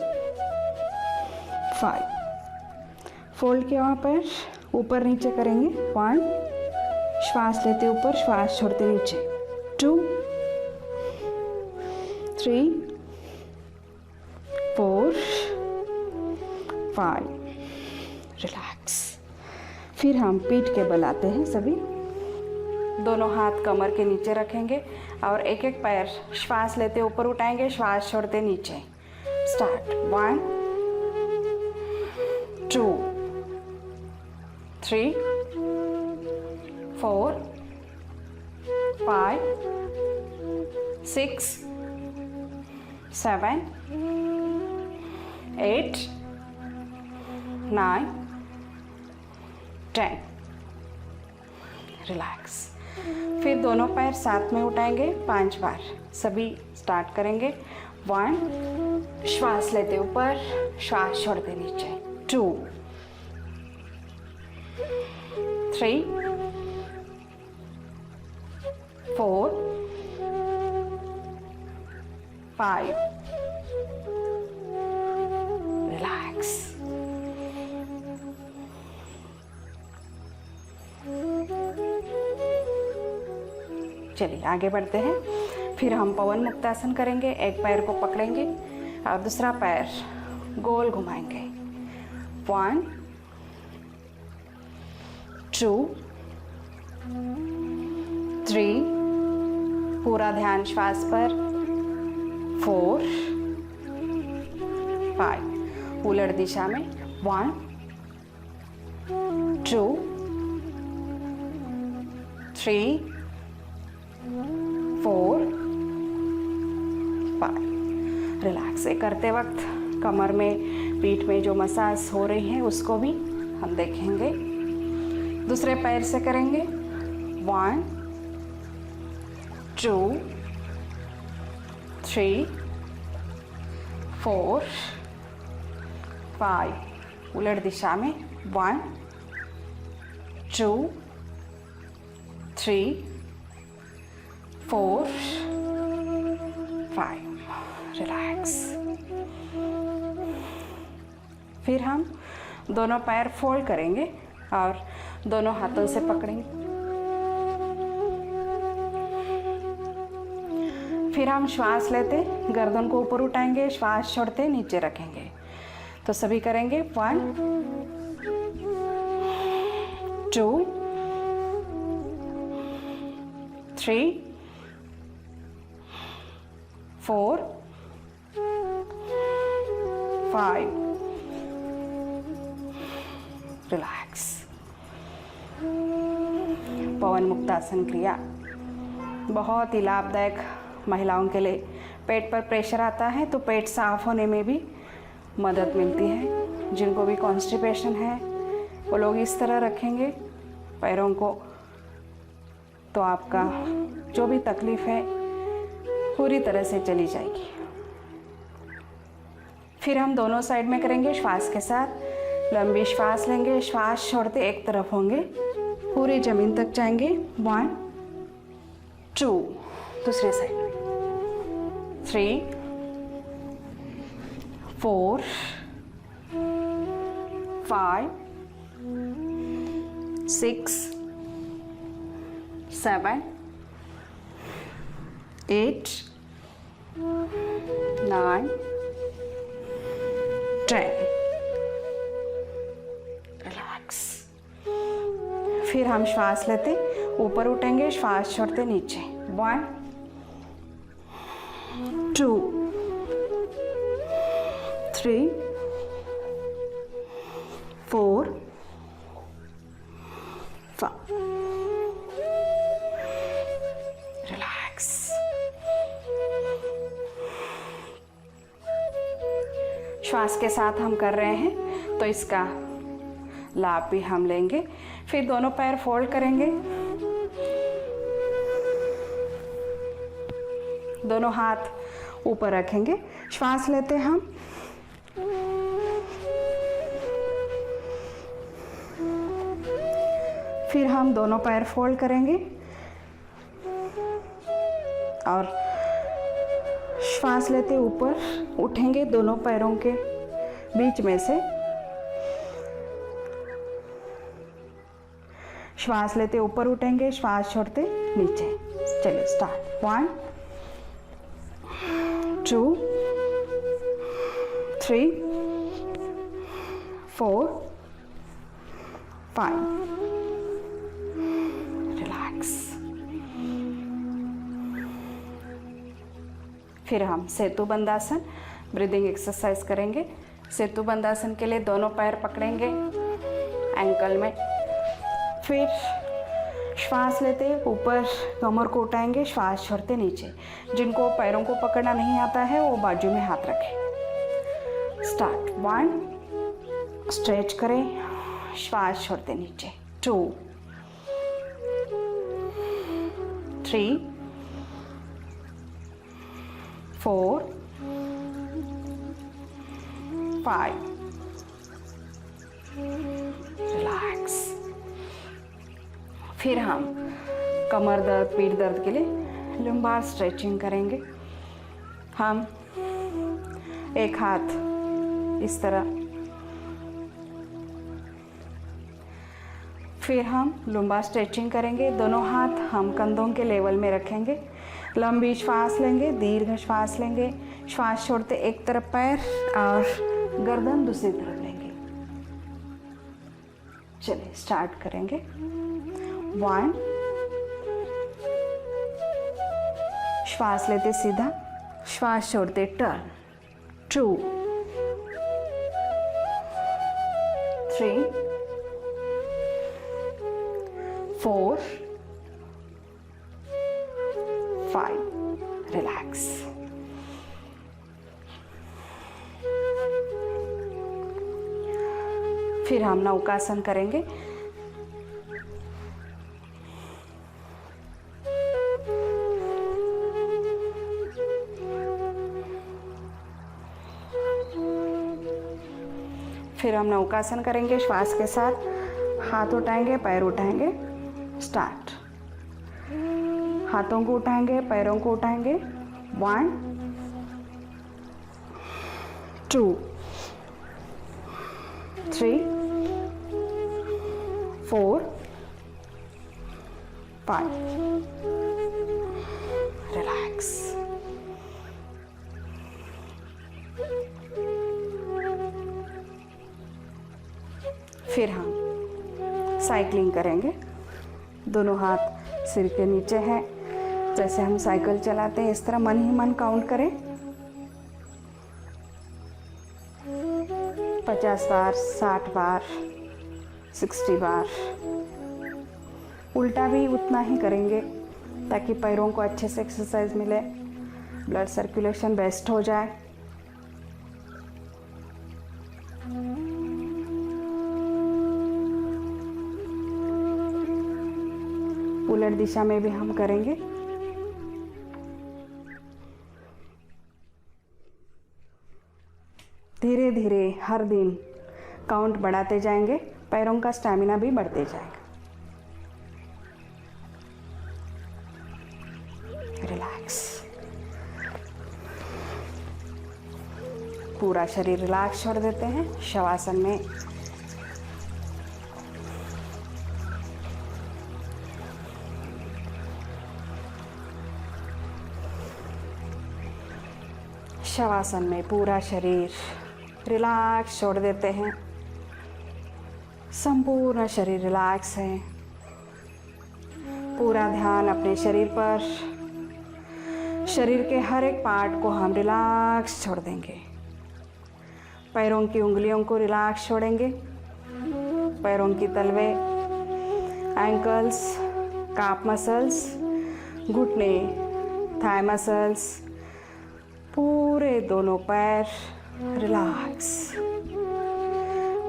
5। फोल्ड किया हुआ पैर ऊपर नीचे करेंगे। 1 श्वास लेते ऊपर, श्वास छोड़ते नीचे। 2 3 4 5। रिलैक्स। फिर हम पीठ के बल आते हैं सभी। दोनों हाथ कमर के नीचे रखेंगे और एक एक पैर श्वास लेते ऊपर उठाएंगे, श्वास छोड़ते नीचे। स्टार्ट। 1 2 3 4 5 6 7 8 9 10। रिलैक्स। फिर दोनों पैर साथ में उठाएंगे 5 बार सभी स्टार्ट करेंगे। 1 श्वास लेते ऊपर, श्वास छोड़ते नीचे। 2 3 4 5। रिलैक्स। चलिए आगे बढ़ते हैं। फिर हम पवन मुक्तासन करेंगे। एक पैर को पकड़ेंगे और दूसरा पैर गोल घुमाएंगे। 1 2 3। पूरा ध्यान श्वास पर। 4 5। उलट दिशा में। 1 2 3 4 5। रिलैक्स। ये करते वक्त कमर में, पीठ में जो मसाज हो रही है उसको भी हम देखेंगे। दूसरे पैर से करेंगे। 1 2 3 4 5। उलट दिशा में। 1 2 3 4 5। रिलैक्स। फिर हम दोनों पैर फोल्ड करेंगे और दोनों हाथों से पकड़ेंगे। फिर हम श्वास लेते गर्दन को ऊपर उठाएंगे, श्वास छोड़ते नीचे रखेंगे। तो सभी करेंगे। 1 2 3 4 5। रिलैक्स। पवन मुक्तासन क्रिया बहुत ही लाभदायक महिलाओं के लिए। पेट पर प्रेशर आता है तो पेट साफ होने में भी मदद मिलती है। जिनको भी कॉन्स्टिपेशन है वो लोग इस तरह रखेंगे पैरों को, तो आपका जो भी तकलीफ है पूरी तरह से चली जाएगी। फिर हम दोनों साइड में करेंगे श्वास के साथ। लंबी श्वास लेंगे, श्वास छोड़ते एक तरफ होंगे, पूरी जमीन तक जाएंगे। 1 2, दूसरे साइड में 3 4 5 6 7 8 9 10। रिलैक्स। फिर हम श्वास लेते ऊपर उठेंगे, श्वास छोड़ते नीचे। 1 2 3 4 5। रिलैक्स। श्वास के साथ हम कर रहे हैं तो इसका लाभ भी हम लेंगे। फिर दोनों पैर फोल्ड करेंगे, दोनों हाथ ऊपर रखेंगे, श्वास लेते हम। फिर हम दोनों पैर फोल्ड करेंगे और श्वास लेते ऊपर उठेंगे दोनों पैरों के बीच में से। श्वास लेते ऊपर उठेंगे, श्वास छोड़ते नीचे। चलिए स्टार्ट। 1 2 3 4 5। रिलैक्स। फिर हम सेतु बंदासन ब्रीदिंग एक्सरसाइज करेंगे। सेतु बंदासन के लिए दोनों पैर पकड़ेंगे एंकल में। फिर श्वास लेते ऊपर कमर को उठाएंगे, श्वास छोड़ते नीचे। जिनको पैरों को पकड़ना नहीं आता है वो बाजू में हाथ रखें। स्टार्ट। 1 स्ट्रेच करें, श्वास छोड़ते नीचे। 2 3 4 5। रिलैक्स। फिर हम कमर दर्द, पीठ दर्द के लिए लंबार स्ट्रेचिंग करेंगे। हम एक हाथ इस तरह, फिर हम लंबार स्ट्रेचिंग करेंगे। दोनों हाथ हम कंधों के लेवल में रखेंगे। लंबी श्वास लेंगे, दीर्घ श्वास लेंगे। श्वास छोड़ते एक तरफ पैर और गर्दन दूसरी तरफ लेंगे। चलिए स्टार्ट करेंगे। 1 श्वास लेते सीधा, श्वास छोड़ते टर्न। 2 3 4 5। रिलैक्स। फिर हम नौकासन करेंगे। फिर हम नौकासन करेंगे। श्वास के साथ हाथ उठाएंगे, पैर उठाएंगे। स्टार्ट। हाथों को उठाएंगे, पैरों को उठाएंगे। 1 2 3 4 5। रिलैक्स। फिर हम साइकिलिंग करेंगे। दोनों हाथ सिर के नीचे हैं, जैसे हम साइकिल चलाते हैं इस तरह मन ही मन काउंट करें। 50 बार, 60 बार, 60 बार। उल्टा भी उतना ही करेंगे ताकि पैरों को अच्छे से एक्सरसाइज मिले, ब्लड सर्कुलेशन बेस्ट हो जाए। उलट दिशा में भी हम करेंगे। धीरे धीरे हर दिन काउंट बढ़ाते जाएंगे, पैरों का स्टैमिना भी बढ़ते जाएगा। रिलैक्स, पूरा शरीर रिलैक्स छोड़ देते हैं। शवासन में शवासन में पूरा शरीर रिलैक्स छोड़ देते हैं। संपूर्ण शरीर रिलैक्स है। पूरा ध्यान अपने शरीर पर, शरीर के हर एक पार्ट को हम रिलैक्स छोड़ देंगे। पैरों की उंगलियों को रिलैक्स छोड़ेंगे। पैरों की तलवे, एंकल्स, काफ मसल्स, घुटने, थाई मसल्स, पूरे दोनों पैर रिलैक्स।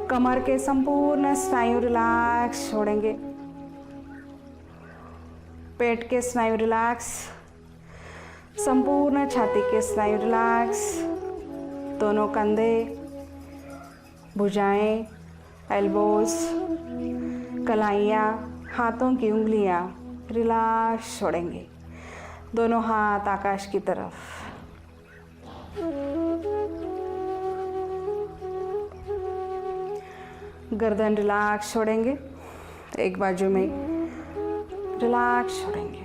कमर के संपूर्ण स्नायु रिलैक्स छोड़ेंगे। पेट के स्नायु रिलैक्स, संपूर्ण छाती के स्नायु रिलैक्स। दोनों कंधे, भुजाएं, एल्बोज, कलाइयाँ, हाथों की उंगलियां रिलैक्स छोड़ेंगे। दोनों हाथ आकाश की तरफ। गर्दन रिलैक्स छोड़ेंगे। एक बाजू में रिलैक्स छोड़ेंगे।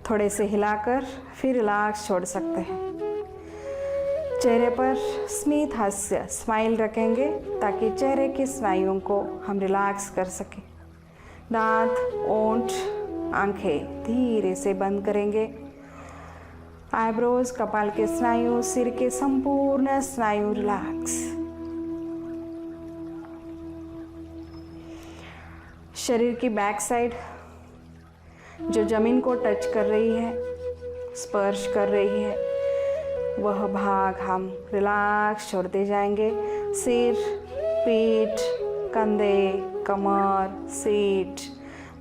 थोड़े से हिलाकर फिर रिलैक्स छोड़ सकते हैं। चेहरे पर स्मित हास्य, स्माइल रखेंगे ताकि चेहरे की स्नायुओं को हम रिलैक्स कर सकें। दांत, ओंठ, आंखें धीरे से बंद करेंगे। आईब्रोज, कपाल के स्नायु, सिर के संपूर्ण स्नायु रिलैक्स। शरीर की बैक साइड जो जमीन को टच कर रही है, स्पर्श कर रही है, वह भाग हम रिलैक्स छोड़ते जाएंगे। सिर, पीठ, कंधे, कमर, सीट,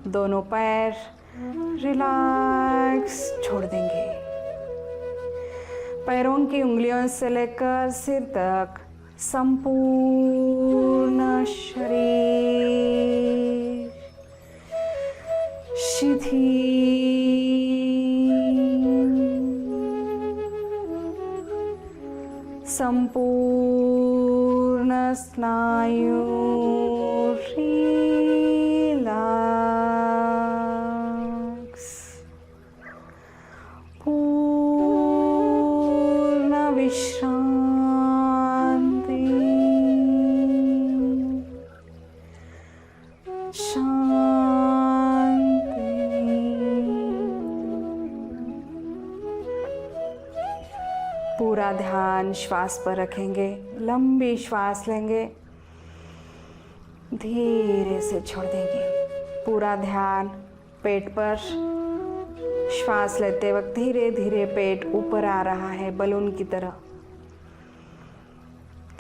दोनों पैर रिलैक्स छोड़ देंगे। पैरों की उंगलियों से लेकर सिर तक संपूर्ण शरीर शिथिल, संपूर्ण स्नायु रिलैक्स, पूर्ण विश्रांति, पूरा ध्यान श्वास पर रखेंगे। लंबी श्वास लेंगे, धीरे से छोड़ देंगे। पूरा ध्यान पेट पर। श्वास लेते वक्त धीरे धीरे पेट ऊपर आ रहा है, बलून की तरह।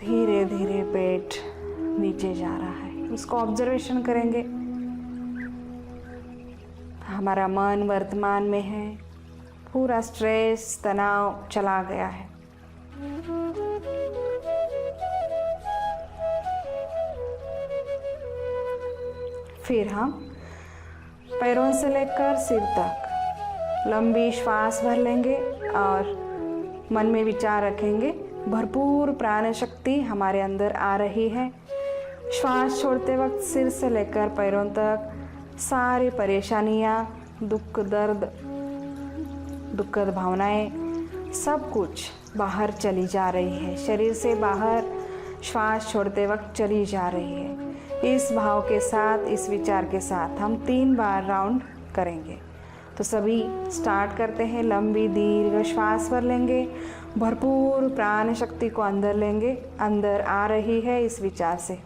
धीरे धीरे पेट नीचे जा रहा है, उसको ऑब्जर्वेशन करेंगे। हमारा मन वर्तमान में है। पूरा स्ट्रेस, तनाव चला गया है। फिर हम पैरों से लेकर सिर तक लंबी श्वास भर लेंगे और मन में विचार रखेंगे, भरपूर प्राण शक्ति हमारे अंदर आ रही है। श्वास छोड़ते वक्त सिर से लेकर पैरों तक सारी परेशानियाँ, दुख, दर्द, दुखद भावनाएं, सब कुछ बाहर चली जा रही है। शरीर से बाहर श्वास छोड़ते वक्त चली जा रही है। इस भाव के साथ, इस विचार के साथ हम 3 बार राउंड करेंगे। तो सभी स्टार्ट करते हैं। लंबी दीर्घ श्वास भर लेंगे, भरपूर प्राण शक्ति को अंदर लेंगे। अंदर आ रही है इस विचार से।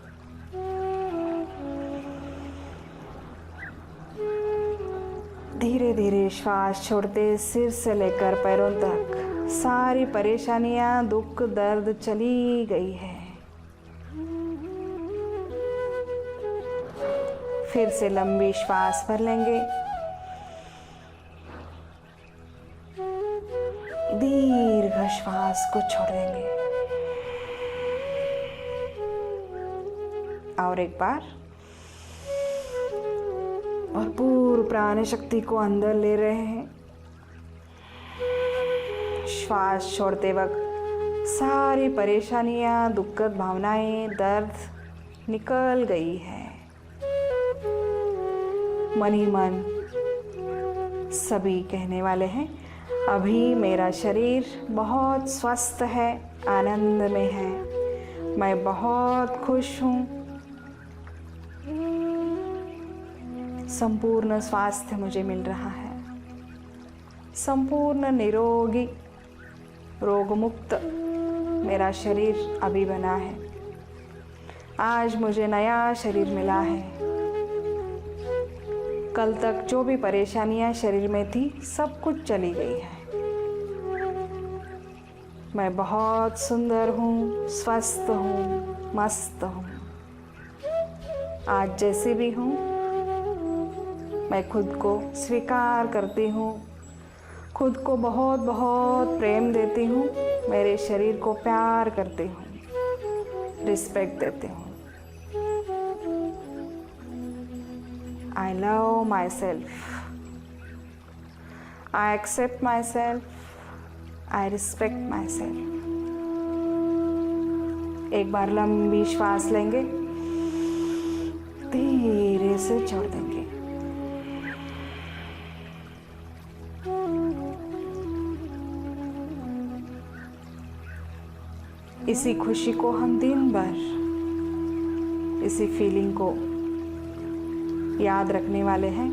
धीरे धीरे श्वास छोड़ते सिर से लेकर पैरों तक सारी परेशानियां, दुख, दर्द चली गई है। फिर से लंबी श्वास भर लेंगे, दीर्घ श्वास को छोड़ देंगे। और एक बार। और पूरी प्राण शक्ति को अंदर ले रहे हैं। श्वास छोड़ते वक्त सारी परेशानियां, दुखद भावनाएं, दर्द निकल गई है। मन ही मन सभी कहने वाले हैं, अभी मेरा शरीर बहुत स्वस्थ है, आनंद में है, मैं बहुत खुश हूँ। संपूर्ण स्वास्थ्य मुझे मिल रहा है, संपूर्ण निरोगी रोगमुक्त मेरा शरीर अभी बना है। आज मुझे नया शरीर मिला है। कल तक जो भी परेशानियां शरीर में थी सब कुछ चली गई है। मैं बहुत सुंदर हूँ, स्वस्थ हूँ, मस्त हूँ। आज जैसी भी हूँ मैं खुद को स्वीकार करती हूँ, खुद को बहुत बहुत प्रेम देती हूँ, मेरे शरीर को प्यार करती हूँ, रिस्पेक्ट देती हूँ। I love myself. I accept myself. I respect myself. एक बार लंबी श्वास लेंगे, धीरे से छोड़ देंगे। इसी खुशी को हम दिन भर, इसी फीलिंग को याद रखने वाले हैं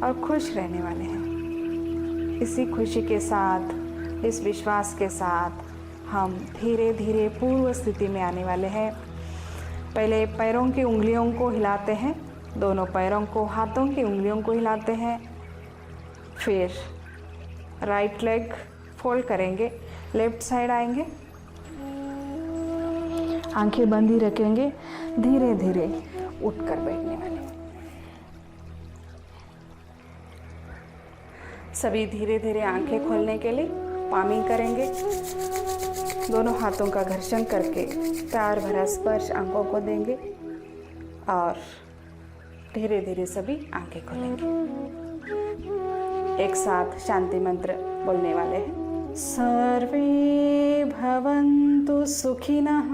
और खुश रहने वाले हैं। इसी खुशी के साथ, इस विश्वास के साथ हम धीरे धीरे पूर्व स्थिति में आने वाले हैं। पहले पैरों की उंगलियों को हिलाते हैं, दोनों पैरों को, हाथों की उंगलियों को हिलाते हैं। फिर राइट लेग फोल्ड करेंगे, लेफ्ट साइड आएंगे, आंखें बंद ही रखेंगे, धीरे धीरे उठकर बैठने वाले। सभी धीरे धीरे आंखें खोलने के लिए पामिंग करेंगे। दोनों हाथों का घर्षण करके प्यार भरा स्पर्श आंखों को देंगे और धीरे धीरे सभी आंखें खोलेंगे। एक साथ शांति मंत्र बोलने वाले हैं। सर्वे भवन्तु सुखिनः,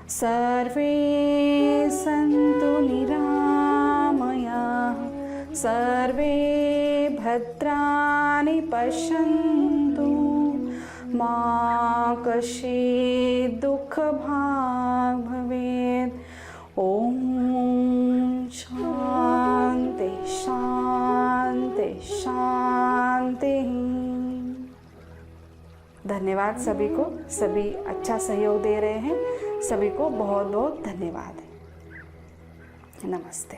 सर्वे सन्तु निरामयाः, सर्वे भद्राणि पश्यन्तु, मा कश्चित् दुःखभाग् भवेत्। ॐ शान्ति शान्ति शान्ति। धन्यवाद सभी को, सभी अच्छा सहयोग दे रहे हैं, सभी को बहुत बहुत धन्यवाद। नमस्ते।